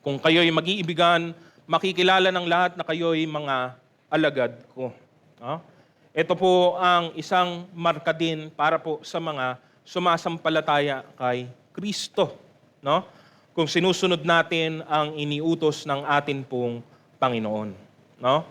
Kung kayo'y mag-iibigan, makikilala ng lahat na kayo'y mga alagad ko. No? Ito po ang isang marka din para po sa mga sumasampalataya kay Kristo. No? Kung sinusunod natin ang iniutos ng atin pong Panginoon. No?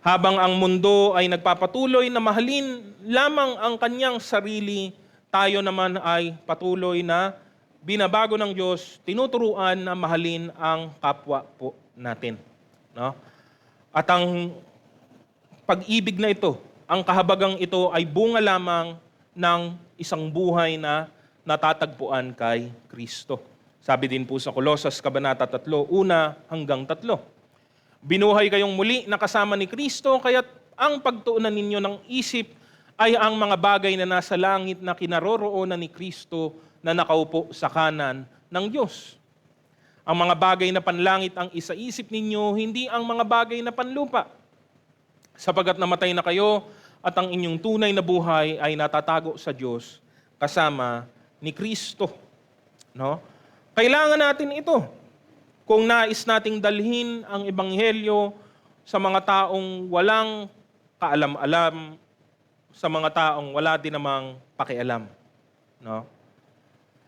Habang ang mundo ay nagpapatuloy na mahalin lamang ang kanyang sarili, tayo naman ay patuloy na binabago ng Diyos, tinuturuan na mahalin ang kapwa po natin. No? At ang pag-ibig na ito, ang kahabagang ito ay bunga lamang ng isang buhay na natatagpuan kay Kristo. Sabi din po sa Kolosas Kabanata 3, 1-3. Binuhay kayong muli na kasama ni Kristo, kaya't ang pagtuunan ninyo ng isip ay ang mga bagay na nasa langit na kinaroroonan ni Kristo na nakaupo sa kanan ng Diyos. Ang mga bagay na panlangit ang isaisip ninyo, hindi ang mga bagay na panlupa. Sapagat namatay na kayo at ang inyong tunay na buhay ay natatago sa Diyos kasama ni Kristo. No? Kailangan natin ito. Kung nais nating dalhin ang ebanghelyo sa mga taong walang kaalam-alam, sa mga taong wala din namang pakialam. No?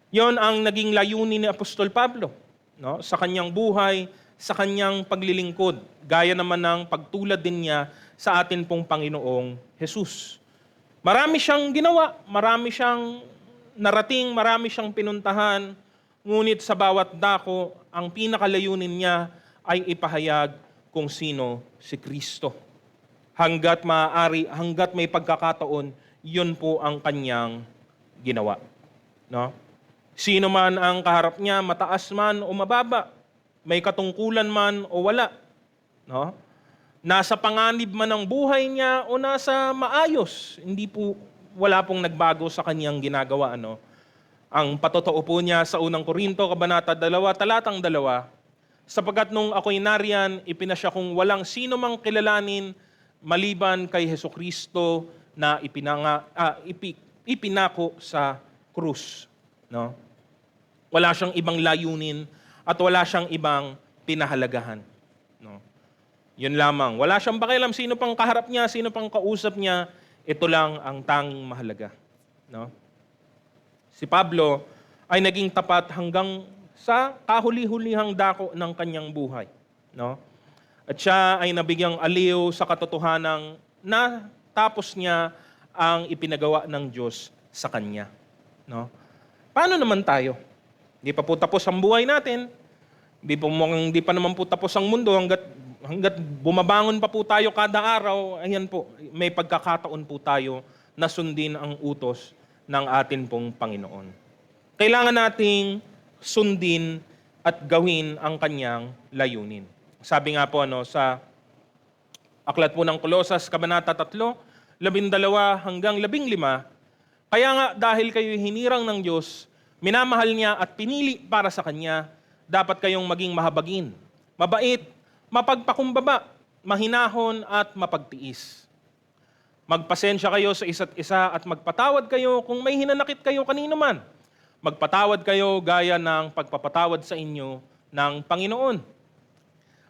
Yon ang naging layunin ni Apostol Pablo, no? Sa kanyang buhay, sa kanyang paglilingkod, gaya naman ng pagtulad din niya sa atin pong Panginoong Jesus. Marami siyang ginawa, marami siyang narating, marami siyang pinuntahan, ngunit sa bawat dako, ang pinakalayunin niya ay ipahayag kung sino si Kristo. Hanggat maaari, hanggat may pagkakataon, yun po ang kanyang ginawa. No? Sino man ang kaharap niya, mataas man o mababa, may katungkulan man o wala. No? Nasa panganib man ang buhay niya o nasa maayos, wala pong nagbago sa kanyang ginagawa. Ano? Ang patotoo po niya sa unang Korinto, Kabanata 2, talatang 2, sapagkat nung ako'y nariyan, ipinasya kong walang sino mang kilalanin maliban kay Hesukristo na ipinako sa krus. No? Wala siyang ibang layunin at wala siyang ibang pinahalagahan. No? Yun lamang. Wala siyang pakialam sino pang kaharap niya, sino pang kausap niya, ito lang ang tanging mahalaga. No? Si Pablo ay naging tapat hanggang sa kahuli-hulihang dako ng kanyang buhay. No? At siya ay nabigyang aliw sa katotohanang na tapos niya ang ipinagawa ng Diyos sa kanya. No? Paano naman tayo? Hindi pa po tapos ang buhay natin. Hindi pa naman po tapos ang mundo hanggat bumabangon pa po tayo kada araw, ayan po, may pagkakataon po tayo na sundin ang utos ng atin pong Panginoon. Kailangan nating sundin at gawin ang kanyang layunin. Sabi nga po sa aklat po ng Kolosas, Kabanata 3, 12-15, kaya nga dahil kayo hinirang ng Diyos, minamahal niya at pinili para sa Kanya, dapat kayong maging mahabagin, mabait, mapagpakumbaba, mahinahon at mapagtiis. Magpasensya kayo sa isa't isa at magpatawad kayo kung may hinanakit kayo kanino man. Magpatawad kayo gaya ng pagpapatawad sa inyo ng Panginoon.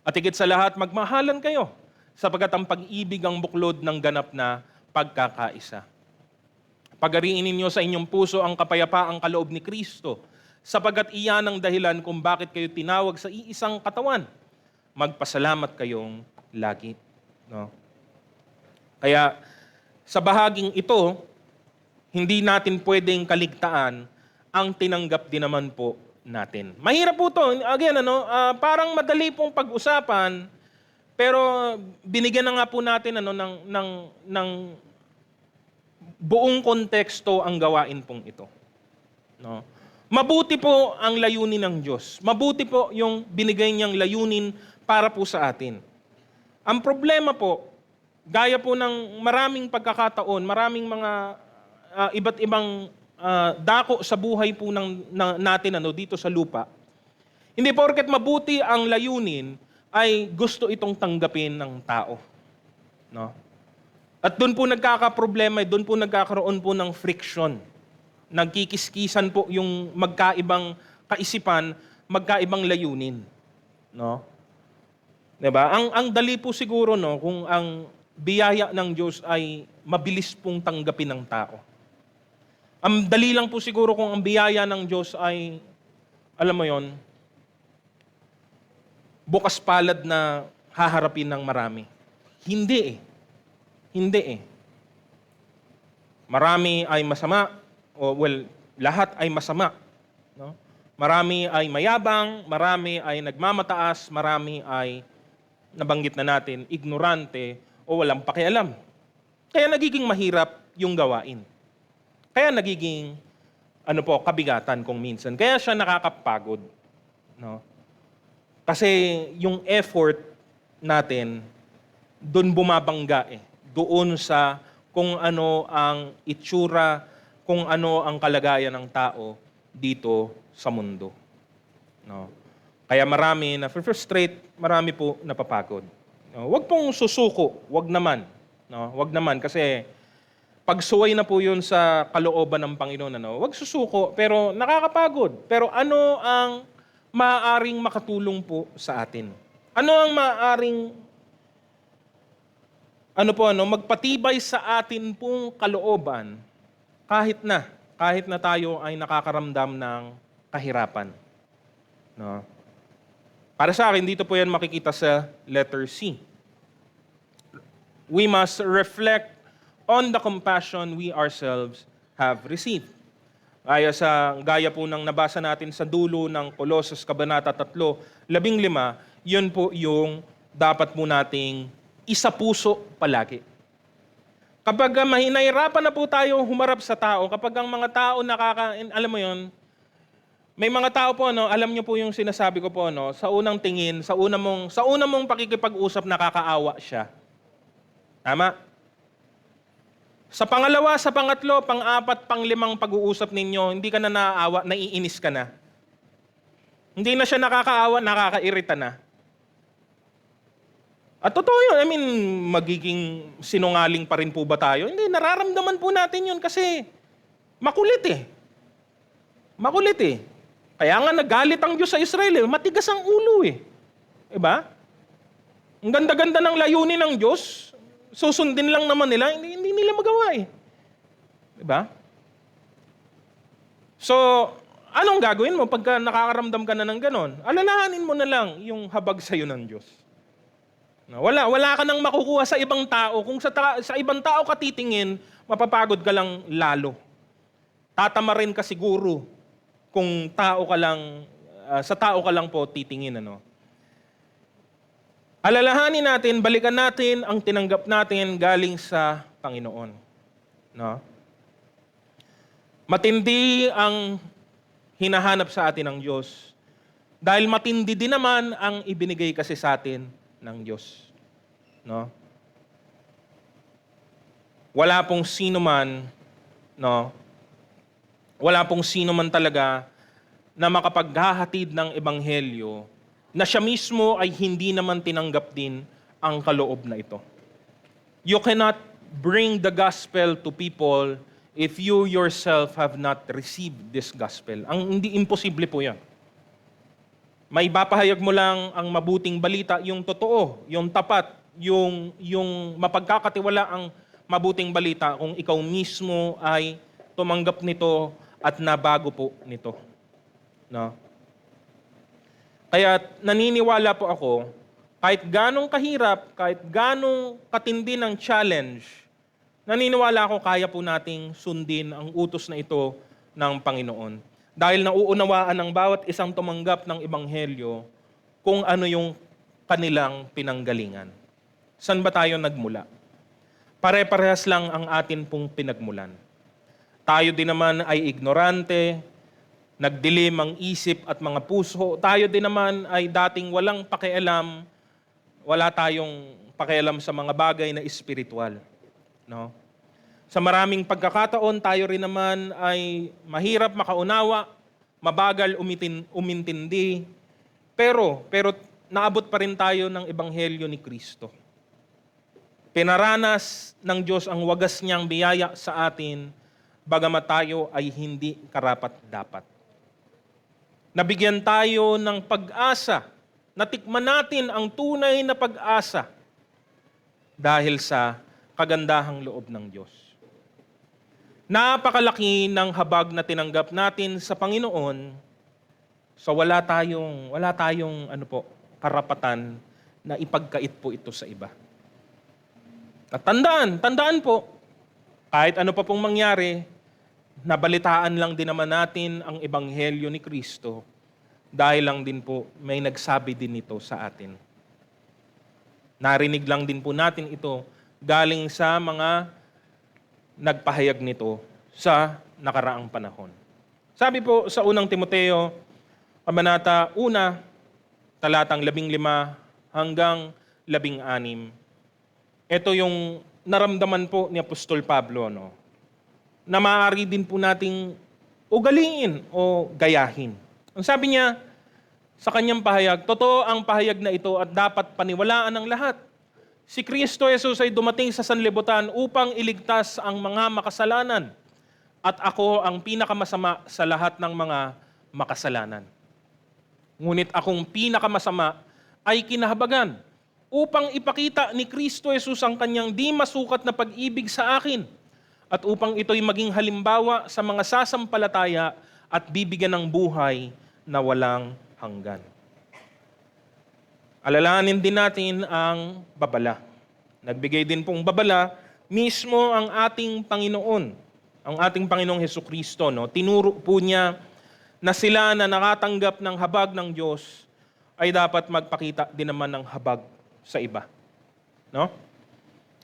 At higit sa lahat, magmahalan kayo, sapagkat ang pag-ibig ang buklod ng ganap na pagkakaisa. Pagariin ninyo sa inyong puso ang kapayapaang kaloob ni Kristo, sapagkat iyan ang dahilan kung bakit kayo tinawag sa iisang katawan. Magpasalamat kayong lagi. No? Kaya, sa bahaging ito, hindi natin pwedeng kaligtaan ang tinanggap din naman po natin. Mahirap po ito. Again, parang madali pong pag-usapan, pero binigyan na nga po natin ng buong konteksto ang gawain pong ito. No? Mabuti po ang layunin ng Diyos. Mabuti po yung binigay niyang layunin para po sa atin. Ang problema po, gaya po ng maraming pagkakataon, maraming mga iba't ibang dako sa buhay po natin dito sa lupa, hindi porket mabuti ang layunin ay gusto itong tanggapin ng tao. No? At doon po nagkakaproblema, doon po nagkakaroon po ng friction. Nagkikiskisan po yung magkaibang kaisipan, magkaibang layunin. No? Diba? Ang dali po siguro kung ang biyaya ng Diyos ay mabilis pong tanggapin ng tao. Ang dali lang po siguro kung ang biyaya ng Diyos ay, alam mo yon, bukas palad na haharapin ng marami. Hindi eh. Hindi eh. Marami ay masama, lahat ay masama. No? Marami ay mayabang, marami ay nagmamataas, marami ay, nabanggit na natin, ignorante o walang pakialam. Kaya nagiging mahirap yung gawain. Kaya nagiging kabigatan kung minsan. Kaya siya nakakapagod. No? Kasi yung effort natin, doon bumabangga eh. Doon sa kung ano ang itsura, kung ano ang kalagayan ng tao dito sa mundo. No? Kaya marami na frustrate, marami po napapagod. No? Huwag pong susuko, huwag naman. No? Huwag naman kasi pagsuway na po yun sa kalooban ng Panginoon. Huwag susuko, pero nakakapagod. Pero ano ang maaaring makatulong po sa atin? Ano ang maaaring magpatibay sa atin pong kalooban kahit na tayo ay nakakaramdam ng kahirapan. No? Para sa akin, dito po yan makikita sa letter C. We must reflect on the compassion we ourselves have received. Gaya po ng nabasa natin sa dulo ng Colossus Kabanata 3:15, yun po yung dapat po nating isa puso palagi. Kapag nahihirapan na po tayo humarap sa tao, kapag ang mga tao alam mo yun, may mga tao po, alam niyo po yung sinasabi ko po, sa unang tingin, sa una mong pakikipag-usap, nakakaawa siya. Tama? Sa pangalawa, sa pangatlo, pang-apat, pang-limang pag-uusap ninyo, hindi ka na naaawa, naiinis ka na. Hindi na siya nakakaawa, nakakairita na. At totoo yun, magiging sinungaling pa rin po ba tayo? Hindi, nararamdaman po natin yun kasi makulit eh. Makulit eh. Kaya nga nagalit ang Diyos sa Israel eh, matigas ang ulo eh. Diba? Ang ganda-ganda ng layunin ng Diyos, susundin lang naman nila, hindi nila magawa eh. Diba? So, anong gagawin mo pagka nakakaramdam ka na ng ganon? Alalahanin mo na lang yung habag sa'yo ng Diyos. Wala ka nang makukuha sa ibang tao. Kung sa ibang tao ka titingin, mapapagod ka lang lalo. Tatama rin ka siguro kung sa tao ka lang po titingin. Alalahanin natin, balikan natin ang tinanggap natin galing sa Panginoon. No? Matindi ang hinahanap sa atin ng Diyos. Dahil matindi din naman ang ibinigay kasi sa atin ng Diyos. No? Wala pong sino man talaga na makapaghahatid ng ebanghelyo na siya mismo ay hindi naman tinanggap din ang kaloob na ito. You cannot bring the gospel to people if you yourself have not received this gospel. Hindi imposible po 'yan. May papahayag mo lang ang mabuting balita, yung totoo, yung tapat, yung mapagkakatiwala ang mabuting balita kung ikaw mismo ay tumanggap nito at nabago po nito. No? Kaya naniniwala po ako, kahit ganong kahirap, kahit ganong katindi ng challenge, naniniwala ako kaya po nating sundin ang utos na ito ng Panginoon. Dahil nauunawaan ng bawat isang tumanggap ng ebanghelyo kung ano yung kanilang pinanggalingan. Saan ba tayo nagmula? Pare-parehas lang ang atin pong pinagmulan. Tayo din naman ay ignorante, nagdilim ang isip at mga puso. Tayo din naman ay dating walang pakialam, wala tayong pakialam sa mga bagay na espiritual. No? Sa maraming pagkakataon, tayo rin naman ay mahirap makaunawa, mabagal umintindi, pero naabot pa rin tayo ng ebanghelyo ni Kristo. Pinaranas ng Diyos ang wagas niyang biyaya sa atin, bagamat tayo ay hindi karapat-dapat. Nabigyan tayo ng pag-asa, natikman natin ang tunay na pag-asa dahil sa kagandahang loob ng Diyos. Napakalaki ng habag na tinanggap natin sa Panginoon, so wala tayong karapatan na ipagkait po ito sa iba. At tandaan po, kahit ano pa pong mangyari, nabalitaan lang din naman natin ang ebanghelyo ni Kristo dahil lang din po may nagsabi din ito sa atin. Narinig lang din po natin ito galing sa mga nagpahayag nito sa nakaraang panahon. Sabi po sa unang Timoteo, Kabanata 1, talatang 15 hanggang 16. Ito yung naramdaman po ni Apostol Pablo, no? Na maaari din po nating ugaliin o gayahin. Ang sabi niya sa kanyang pahayag, totoo ang pahayag na ito at dapat paniwalaan ng lahat. Si Kristo Jesus ay dumating sa sanlibutan upang iligtas ang mga makasalanan at ako ang pinakamasama sa lahat ng mga makasalanan. Ngunit akong pinakamasama ay kinahabagan upang ipakita ni Kristo Jesus ang kanyang di masukat na pag-ibig sa akin at upang ito'y maging halimbawa sa mga sasampalataya at bibigyan ng buhay na walang hanggan. Alalahanin din natin ang babala. Nagbigay din pong babala mismo ang ating Panginoon, ang ating Panginoong Hesukristo. No? Tinuro po niya na sila na nakatanggap ng habag ng Diyos ay dapat magpakita din naman ng habag sa iba. No?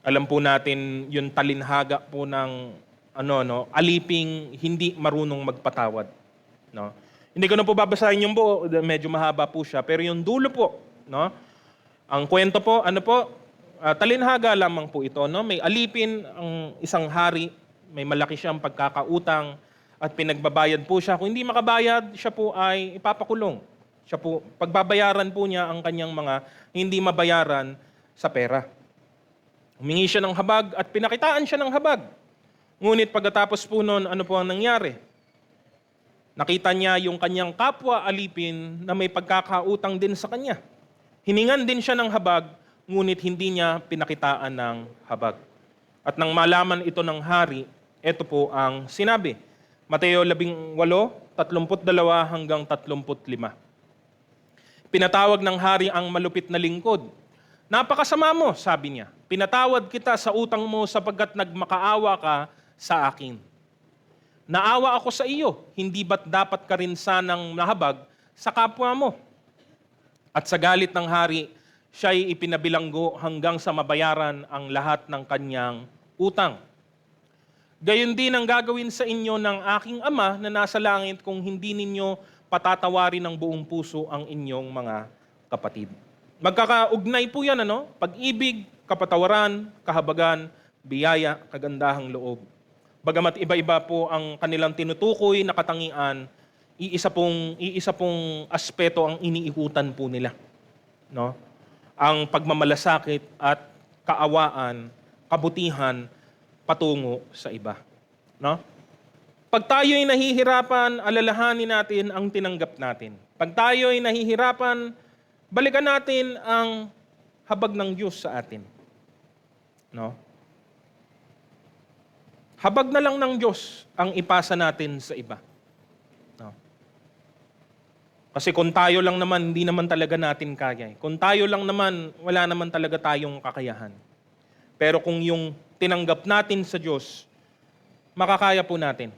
Alam po natin yung talinhaga po ng aliping hindi marunong magpatawad. No? Hindi ko na po babasahin yung buo, medyo mahaba po siya, pero yung dulo po, no? Ang kwento po, talinhaga lamang po ito, no? May alipin ang isang hari, may malaki siyang pagkakautang at pinagbabayad po siya. Kung hindi makabayad, siya po ay ipapakulong. Siya po, pagbabayaran po niya ang kanyang mga hindi mabayaran sa pera. Humingi siya ng habag at pinakitaan siya ng habag. Ngunit pagkatapos po noon, ano po ang nangyari? Nakita niya yung kanyang kapwa alipin na may pagkakautang din sa kanya. Hiningan din siya ng habag, ngunit hindi niya pinakitaan ng habag. At nang malaman ito ng hari, ito po ang sinabi. Mateo 18:32 hanggang 35. Pinatawag ng hari ang malupit na lingkod. Napakasama mo, sabi niya. Pinatawad kita sa utang mo sapagkat nagmakaawa ka sa akin. Naawa ako sa iyo, hindi ba't dapat ka rin sanang nahabag sa kapwa mo? At sa galit ng hari, siya'y ipinabilanggo hanggang sa mabayaran ang lahat ng kanyang utang. Gayon din ang gagawin sa inyo ng aking Ama na nasa langit kung hindi ninyo patatawarin ng buong puso ang inyong mga kapatid. Magkakaugnay po yan, Pag-ibig, kapatawaran, kahabagan, biyaya, kagandahang loob. Bagamat iba-iba po ang kanilang tinutukoy na katangian, iisa pong aspeto ang iniikutan po nila. No? Ang pagmamalasakit at kaawaan, kabutihan patungo sa iba. No? Pag tayo'y nahihirapan, alalahanin natin ang tinanggap natin. Pag tayo'y nahihirapan, balikan natin ang habag ng Diyos sa atin. No? Habag na lang ng Diyos ang ipasa natin sa iba. No? Kasi kung tayo lang naman, hindi naman talaga natin kaya. Kung tayo lang naman, wala naman talaga tayong kakayahan. Pero kung yung tinanggap natin sa Diyos, makakaya po natin.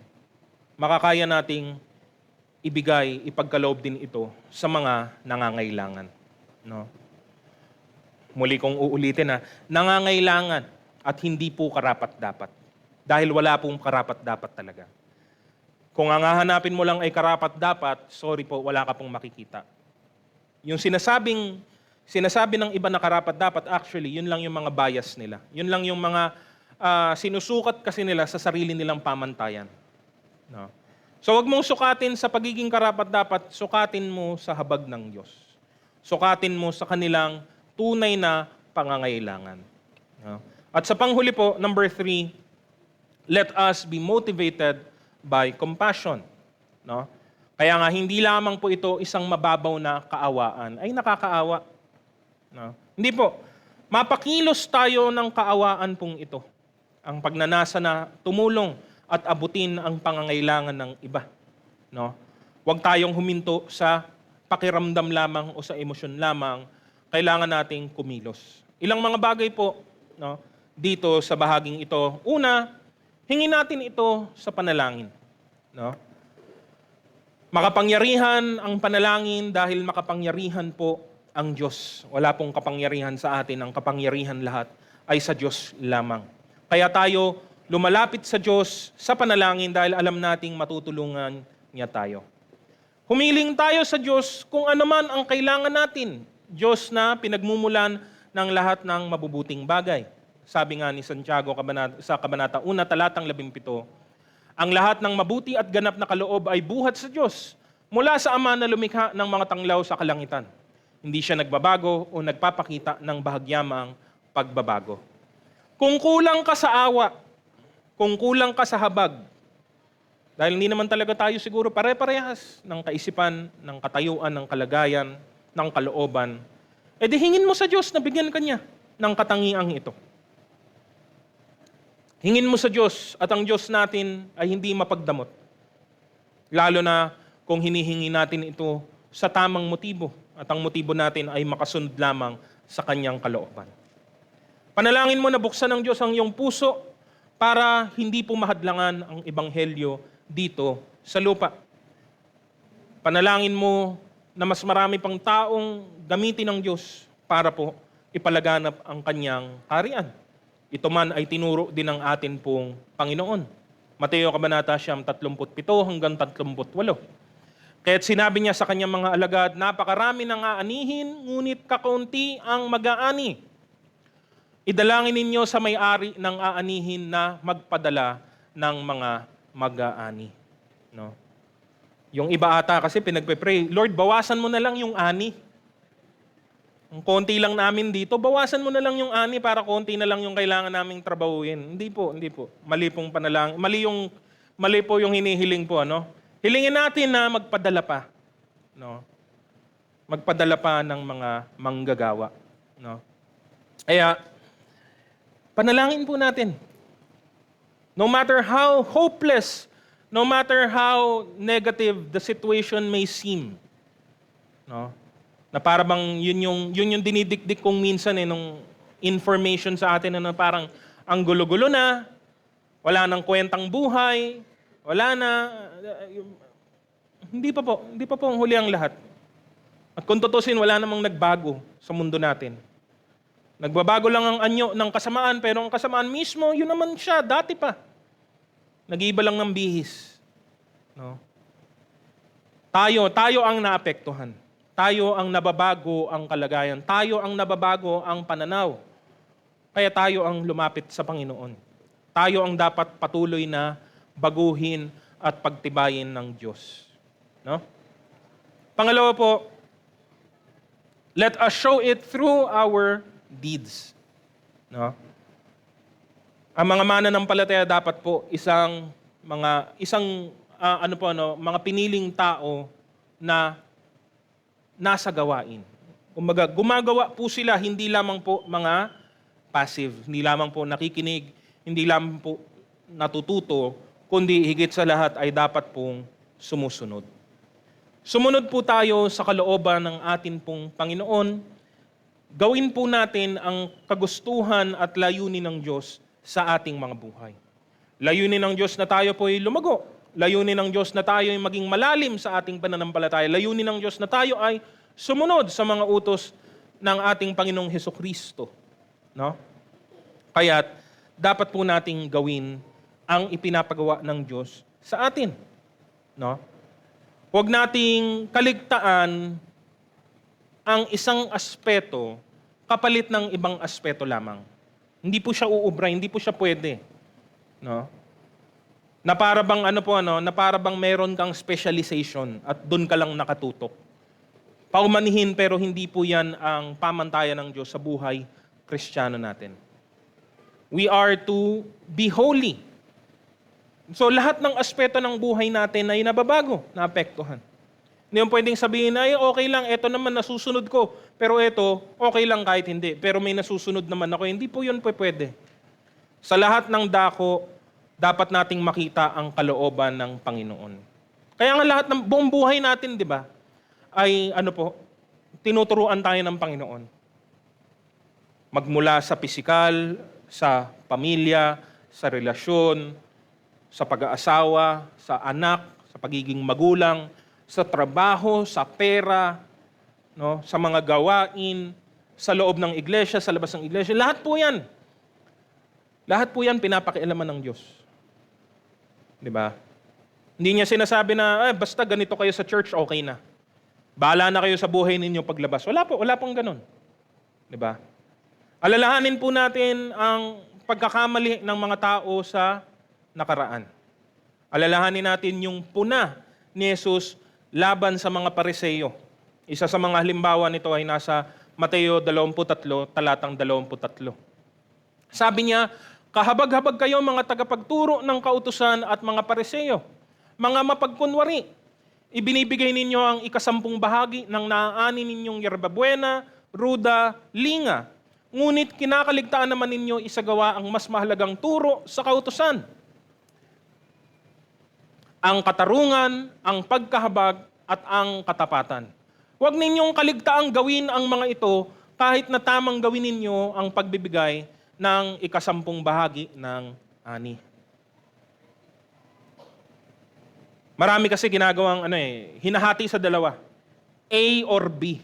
Makakaya nating ibigay, ipagkaloob din ito sa mga nangangailangan. No? Muli kong uulitin nangangailangan at hindi po karapat-dapat. Dahil wala pong karapat-dapat talaga. Kung ang hahanapin mo lang ay karapat-dapat, sorry po, wala ka pong makikita. Yung sinasabi ng iba na karapat-dapat, actually, yun lang yung mga bias nila. Yun lang yung mga sinusukat kasi nila sa sarili nilang pamantayan. No? So wag mong sukatin sa pagiging karapat-dapat, sukatin mo sa habag ng Diyos. Sukatin mo sa kanilang tunay na pangangailangan. No? At sa panghuli po, number 3, let us be motivated by compassion. No? Kaya nga, hindi lamang po ito isang mababaw na kaawaan, ay nakakaawa. No? Hindi po. Mapakilos tayo ng kaawaan pong ito. Ang pagnanasa na tumulong at abutin ang pangangailangan ng iba. No? Huwag tayong huminto sa pakiramdam lamang o sa emosyon lamang. Kailangan nating kumilos. Ilang mga bagay po, no? dito sa bahaging ito. Una, hingin natin ito sa panalangin. No? Makapangyarihan ang panalangin dahil makapangyarihan po ang Diyos. Wala pong kapangyarihan sa atin. Ang kapangyarihan lahat ay sa Diyos lamang. Kaya tayo lumalapit sa Diyos sa panalangin dahil alam nating matutulungan niya tayo. Humiling tayo sa Diyos kung ano man ang kailangan natin. Diyos na pinagmumulan ng lahat ng mabubuting bagay. Sabi nga ni Santiago sa Kabanata 1, talatang 17, ang lahat ng mabuti at ganap na kaloob ay buhat sa Diyos, mula sa Ama na lumikha ng mga tanglaw sa kalangitan. Hindi siya nagbabago o nagpapakita ng bahagyamang pagbabago. Kung kulang ka sa awa, kung kulang ka sa habag, dahil hindi naman talaga tayo siguro pare-parehas ng kaisipan, ng katayuan, ng kalagayan, ng kalooban, edi hingin mo sa Diyos na bigyan ka niya ng katangiang ito. Hingin mo sa Diyos at ang Diyos natin ay hindi mapagdamot. Lalo na kung hinihingi natin ito sa tamang motibo at ang motibo natin ay makasunod lamang sa kanyang kalooban. Panalangin mo na buksan ng Diyos ang iyong puso para hindi po mahadlangan ang ebanghelyo dito sa lupa. Panalangin mo na mas marami pang taong gamitin ng Diyos para po ipalaganap ang kanyang kaharian. Ito man ay tinuro din ng atin pong Panginoon. Mateo Kabanata 37 hanggang 38. Kaya't sinabi niya sa kanyang mga alagad, napakarami nang aanihin, ngunit kakaunti ang mag-aani. Idalangin ninyo sa may-ari ng aanihin na magpadala ng mga mag-aani. No? Yung iba ata kasi pinagpe-pray, Lord, bawasan mo na lang yung ani. Ang konti lang namin dito, bawasan mo na lang yung ani para konti na lang yung kailangan naming trabahuin. Hindi po. Mali pong panalangin. Mali po yung hinihiling po, ano? Hilingin natin na magpadala pa, no? Magpadala pa ng mga manggagawa, no? Kaya panalangin po natin. No matter how hopeless, no matter how negative the situation may seem, no? Na para bang yun yung dinidikdik kong minsan nung information sa atin na parang ang gulo-gulo na, wala nang kwentang buhay, wala na. Hindi pa po ang huli ang lahat. At kung tutusin, wala namang nagbago sa mundo natin. Nagbabago lang ang anyo ng kasamaan, pero ang kasamaan mismo, yun naman siya, dati pa. Nag-iiba lang ng bihis. No? Tayo ang naapektuhan. Tayo ang nababago ang kalagayan. Tayo ang nababago ang pananaw. Kaya tayo ang lumapit sa Panginoon. Tayo ang dapat patuloy na baguhin at pagtibayin ng Diyos. No? Pangalawa po, let us show it through our deeds. No? Ang mga mananampalataya dapat po mga piniling tao na nasa gawain. Kumbaga, gumagawa po sila, hindi lamang po mga passive, hindi lamang po nakikinig, hindi lamang po natututo, kundi higit sa lahat ay dapat pong sumusunod. Sumunod po tayo sa kalooban ng atin pong Panginoon. Gawin po natin ang kagustuhan at layunin ng Diyos sa ating mga buhay. Layunin ng Diyos na tayo po ay lumago. Layunin ng Diyos na tayo ay maging malalim sa ating pananampalataya. Layunin ng Diyos na tayo ay sumunod sa mga utos ng ating Panginoong Hesukristo. No? Kaya't dapat po nating gawin ang ipinapagawa ng Diyos sa atin. No? Huwag nating kaligtaan ang isang aspeto kapalit ng ibang aspeto lamang. Hindi po siya uubra, hindi po siya pwede. No? Na para bang meron kang specialization at doon ka lang nakatutok. Paumanihin pero hindi po yan ang pamantayan ng Diyos sa buhay Kristiyano natin. We are to be holy. So lahat ng aspeto ng buhay natin ay nababago, naapektuhan. Hindi yung pwedeng sabihin, ay okay lang, eto naman nasusunod ko, pero eto okay lang kahit hindi, pero may nasusunod naman ako. Hindi po yun pwede. Sa lahat ng dako, dapat nating makita ang kalooban ng Panginoon. Kaya nga lahat ng buong buhay natin, di ba, ay tinuturuan tayo ng Panginoon. Magmula sa pisikal, sa pamilya, sa relasyon, sa pag-aasawa, sa anak, sa pagiging magulang, sa trabaho, sa pera, no, sa mga gawain, sa loob ng iglesia, sa labas ng iglesia. Lahat po yan. Lahat po yan pinapakialaman ng Diyos. Di ba? Hindi niya sinasabi na, basta ganito kayo sa church, okay na. Bahala na kayo sa buhay ninyo paglabas. Wala pong ganun. Di ba? Alalahanin po natin ang pagkakamali ng mga tao sa nakaraan. Alalahanin natin yung puna ni Jesus laban sa mga Pariseo. Isa sa mga halimbawa nito ay nasa Mateo 23, talatang 23. Sabi niya, kahabag-habag kayo mga tagapagturo ng kautusan at mga Pariseo, mga mapagkunwari. Ibinibigay ninyo ang ikasampung bahagi ng naaani ninyong yerbabuena, ruda, linga. Ngunit kinakaligtaan naman ninyo isagawa ang mas mahalagang turo sa kautusan. Ang katarungan, ang pagkahabag, at ang katapatan. Huwag ninyong kaligtaang gawin ang mga ito kahit na tamang gawin ninyo ang pagbibigay ng ikasampung bahagi ng ani. Marami kasi ginagawang hinahati sa dalawa. A or B.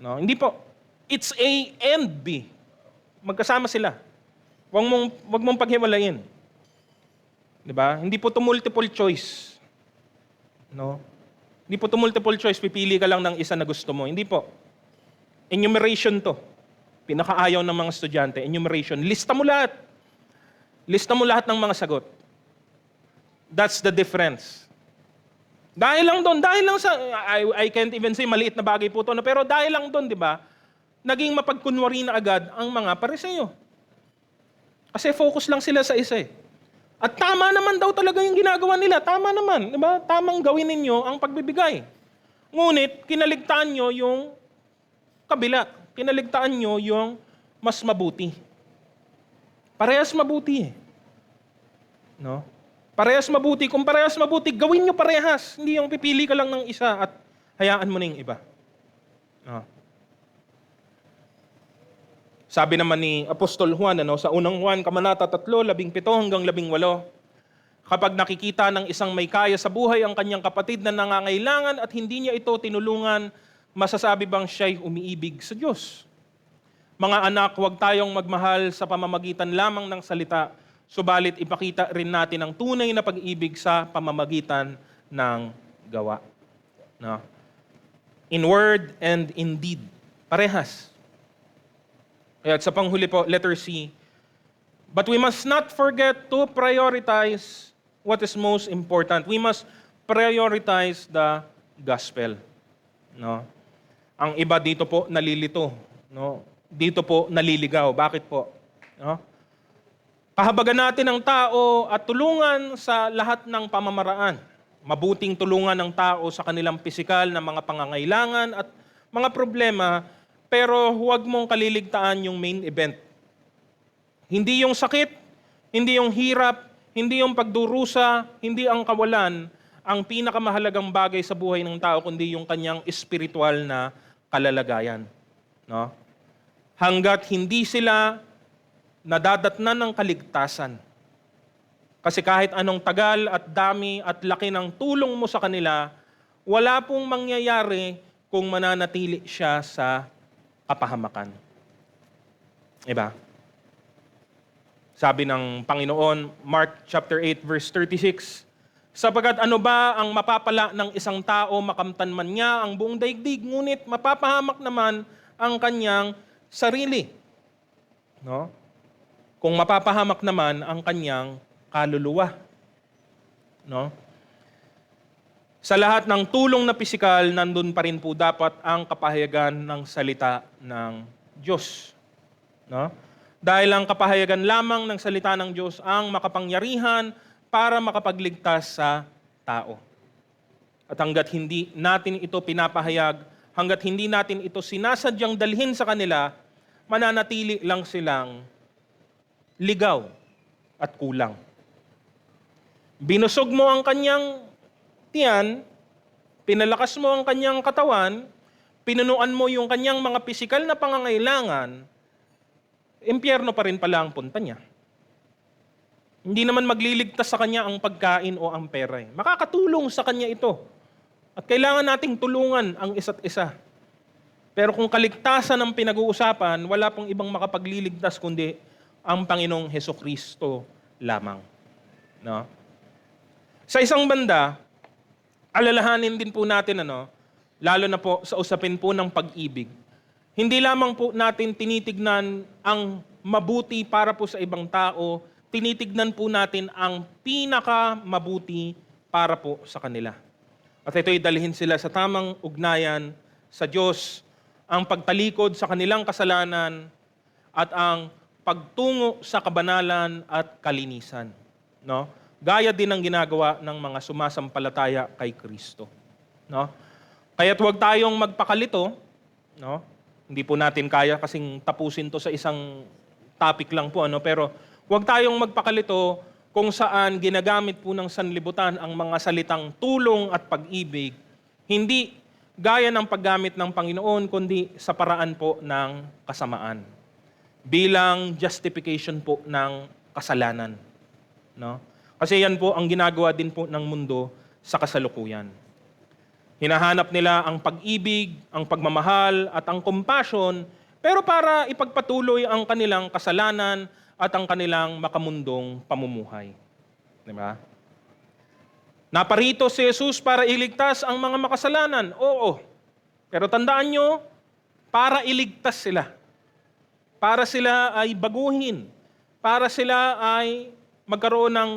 No, hindi po. It's A and B. Magkasama sila. Wag mong paghiwalayin. 'Di ba? Hindi po to multiple choice. No? Hindi po to multiple choice, pipili ka lang ng isa na gusto mo. Hindi po. Enumeration to. Pinakaayaw ng mga estudyante, enumeration. Lista mo lahat. Lista mo lahat ng mga sagot. That's the difference. Dahil lang sa, I can't even say maliit na bagay po to, pero dahil lang doon, di ba, naging mapagkunwari na agad ang mga Pariseo. Kasi focus lang sila sa isa eh. At tama naman daw talaga yung ginagawa nila. Tama naman, di ba? Tamang gawin ninyo ang pagbibigay. Ngunit, kinaligtaan nyo yung kabila. Kinaligtaan nyo yung mas mabuti. Parehas mabuti eh. No? Parehas mabuti. Kung parehas mabuti, gawin nyo parehas. Hindi yung pipili ka lang ng isa at hayaan mo na yung iba. No? Sabi naman ni Apostol Juan, sa unang Juan, Kabanata 3, 17 hanggang 18, kapag nakikita ng isang may kaya sa buhay ang kanyang kapatid na nangangailangan at hindi niya ito tinulungan, masasabi bang siya'y umiibig sa Diyos? Mga anak, huwag tayong magmahal sa pamamagitan lamang ng salita, subalit ipakita rin natin ang tunay na pag-ibig sa pamamagitan ng gawa. No? In word and in deed. Parehas. At sa panghuli po, letter C. But we must not forget to prioritize what is most important. We must prioritize the gospel. No? Ang iba dito po nalilito. No? Dito po naliligaw. Bakit po? No? Kahabagan natin ang tao at tulungan sa lahat ng pamamaraan. Mabuting tulungan ng tao sa kanilang pisikal na mga pangangailangan at mga problema, pero huwag mong kaliligtaan yung main event. Hindi yung sakit, hindi yung hirap, hindi yung pagdurusa, hindi ang kawalan ang pinakamahalagang bagay sa buhay ng tao, kundi yung kanyang espiritual na kalalagayan. No? Hanggat hindi sila nadadatnan ng kaligtasan. Kasi kahit anong tagal at dami at laki ng tulong mo sa kanila, wala pong mangyayari kung mananatili siya sa kapahamakan. Diba? Sabi ng Panginoon, Mark chapter 8 verse 36, sapagkat ano ba ang mapapala ng isang tao makamtan man niya ang buong daigdig, ngunit mapapahamak naman ang kanyang sarili. No? Kung mapapahamak naman ang kanyang kaluluwa. No? Sa lahat ng tulong na pisikal, nandun pa rin po dapat ang kapahayagan ng salita ng Diyos. No? Dahil ang kapahayagan lamang ng salita ng Diyos ang makapangyarihan para makapagligtas sa tao. At hanggat hindi natin ito pinapahayag, hanggat hindi natin ito sinasadyang dalhin sa kanila, mananatili lang silang ligaw at kulang. Binusog mo ang kanyang tiyan, pinalakas mo ang kanyang katawan, pinunuan mo yung kanyang mga pisikal na pangangailangan, impyerno pa rin pala ang punta niya. Hindi naman magliligtas sa kanya ang pagkain o ang pera. Makakatulong sa kanya ito. At kailangan nating tulungan ang isa't isa. Pero kung kaligtasan ang pinag-uusapan, wala pong ibang makapagliligtas kundi ang Panginoong Hesukristo lamang. No? Sa isang banda, alalahanin din po natin, lalo na po sa usapin po ng pag-ibig, hindi lamang po natin tinitignan ang mabuti para po sa ibang tao, tinitignan po natin ang pinaka-mabuti para po sa kanila. At ito'y dalhin sila sa tamang ugnayan sa Diyos, ang pagtalikod sa kanilang kasalanan at ang pagtungo sa kabanalan at kalinisan. No? Gaya din ang ginagawa ng mga sumasampalataya kay Kristo. No? Kaya't huwag tayong magpakalito, no? Hindi po natin kaya kasing tapusin to sa isang topic lang po, pero huwag tayong magpakalito kung saan ginagamit po ng sanlibutan ang mga salitang tulong at pag-ibig, hindi gaya ng paggamit ng Panginoon, kundi sa paraan po ng kasamaan. Bilang justification po ng kasalanan. No? Kasi yan po ang ginagawa din po ng mundo sa kasalukuyan. Hinahanap nila ang pag-ibig, ang pagmamahal at ang compassion, pero para ipagpatuloy ang kanilang kasalanan at ang kanilang makamundong pamumuhay. Diba? Naparito si Jesus para iligtas ang mga makasalanan. Oo. Pero tandaan nyo, para iligtas sila. Para sila ay baguhin. Para sila ay magkaroon ng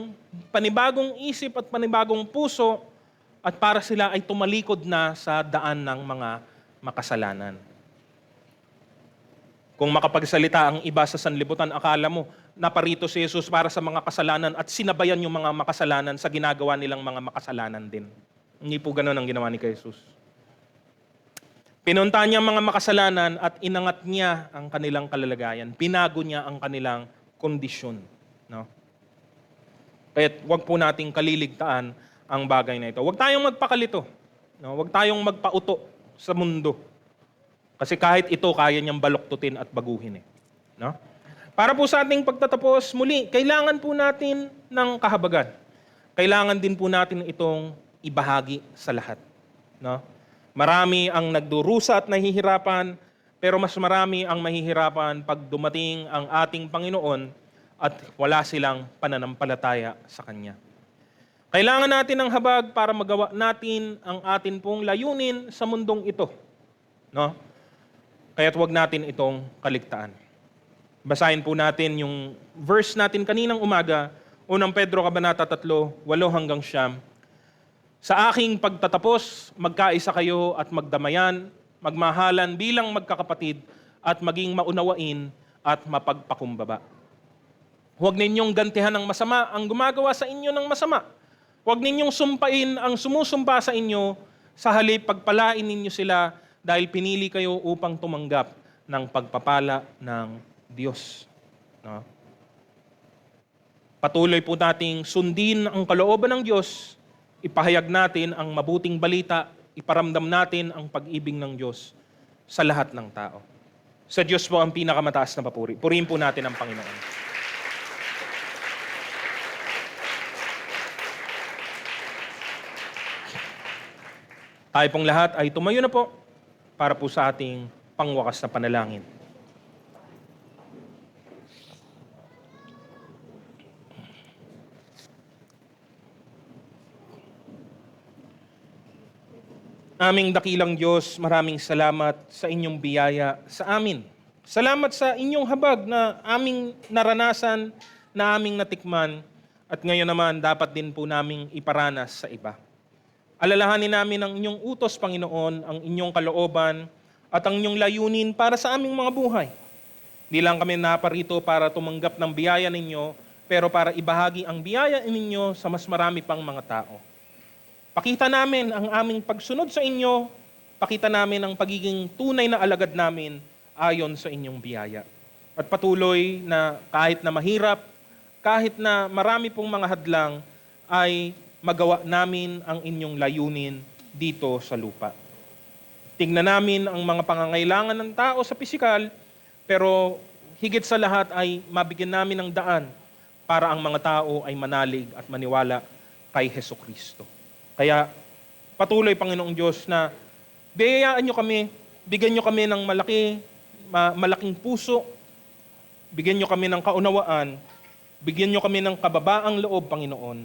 panibagong isip at panibagong puso at para sila ay tumalikod na sa daan ng mga makasalanan. Kung makapagsalita ang iba sa sanlibutan, akala mo, naparito si Jesus para sa mga kasalanan at sinabayan yung mga makasalanan sa ginagawa nilang mga makasalanan din. Hindi po ganun ang ginawa ni Jesus. Pinunta niya ang mga makasalanan at inangat niya ang kanilang kalalagayan. Pinago niya ang kanilang kondisyon. No? Kaya't huwag po nating kaliligtaan ang bagay na ito. Huwag tayong magpakalito. No? Huwag tayong magpauto sa mundo. Kasi kahit ito, kaya niyang baluktutin at baguhin. No? Para po sa ating pagtatapos, muli, kailangan po natin ng kahabagan. Kailangan din po natin itong ibahagi sa lahat. No? Marami ang nagdurusa at nahihirapan, pero mas marami ang mahihirapan pag dumating ang ating Panginoon at wala silang pananampalataya sa Kanya. Kailangan natin ng habag para magawa natin ang atin pong layunin sa mundong ito. No? Kaya't huwag natin itong kaligtaan. Basahin po natin yung verse natin kaninang umaga, unang Pedro Kabanata 3, 8-9. Sa aking pagtatapos, magkaisa kayo at magdamayan, magmahalan bilang magkakapatid at maging maunawain at mapagpakumbaba. Huwag ninyong gantihan ng masama ang gumagawa sa inyo ng masama. Huwag ninyong sumpain ang sumusumpa sa inyo, sa halip pagpalain ninyo sila dahil pinili kayo upang tumanggap ng pagpapala ng Diyos. No? Patuloy po nating sundin ang kalooban ng Diyos, ipahayag natin ang mabuting balita, iparamdam natin ang pag-ibig ng Diyos sa lahat ng tao. Sa Diyos po ang pinakamataas na papuri. Purihin po natin ang Panginoon. Tayo pong lahat ay tumayo na po para po sa ating pangwakas na panalangin. Aming dakilang Diyos, maraming salamat sa inyong biyaya sa amin. Salamat sa inyong habag na aming naranasan, na aming natikman, at ngayon naman dapat din po naming iparanas sa iba. Alalahanin namin ang inyong utos, Panginoon, ang inyong kalooban, at ang inyong layunin para sa aming mga buhay. Di lang kami naparito para tumanggap ng biyaya ninyo, pero para ibahagi ang biyaya ninyo sa mas marami pang mga tao. Pakita namin ang aming pagsunod sa inyo, pakita namin ang pagiging tunay na alagad namin ayon sa inyong biyaya. At patuloy na kahit na mahirap, kahit na marami pong mga hadlang, ay magawa namin ang inyong layunin dito sa lupa. Tingnan namin ang mga pangangailangan ng tao sa pisikal, pero higit sa lahat ay mabigyan namin ng daan para ang mga tao ay manalig at maniwala kay Hesukristo. Kaya patuloy, Panginoong Diyos, na biyayaan nyo kami, bigyan nyo kami ng malaking puso, bigyan nyo kami ng kaunawaan, bigyan nyo kami ng kababaang loob, Panginoon,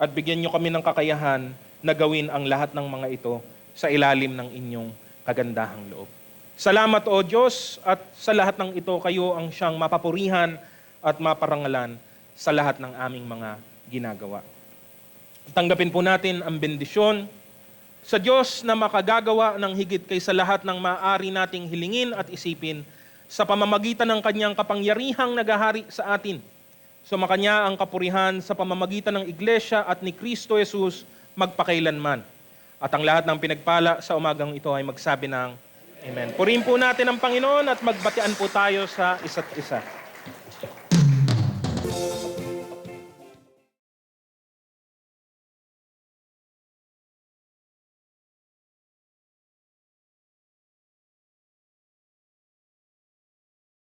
at bigyan nyo kami ng kakayahan na gawin ang lahat ng mga ito sa ilalim ng inyong kagandahang loob. Salamat, O Diyos, at sa lahat ng ito kayo ang siyang mapapurihan at maparangalan sa lahat ng aming mga ginagawa. Tanggapin po natin ang bendisyon sa Diyos na makagagawa ng higit kaysa lahat ng maaari nating hilingin at isipin sa pamamagitan ng kanyang kapangyarihang nagahari sa atin. Sumakanya ang kapurihan sa pamamagitan ng Iglesia at ni Kristo Jesus magpakailanman. At ang lahat ng pinagpala sa umagang ito ay magsabi ng Amen. Purihin po natin ang Panginoon at magbatian po tayo sa isa't isa.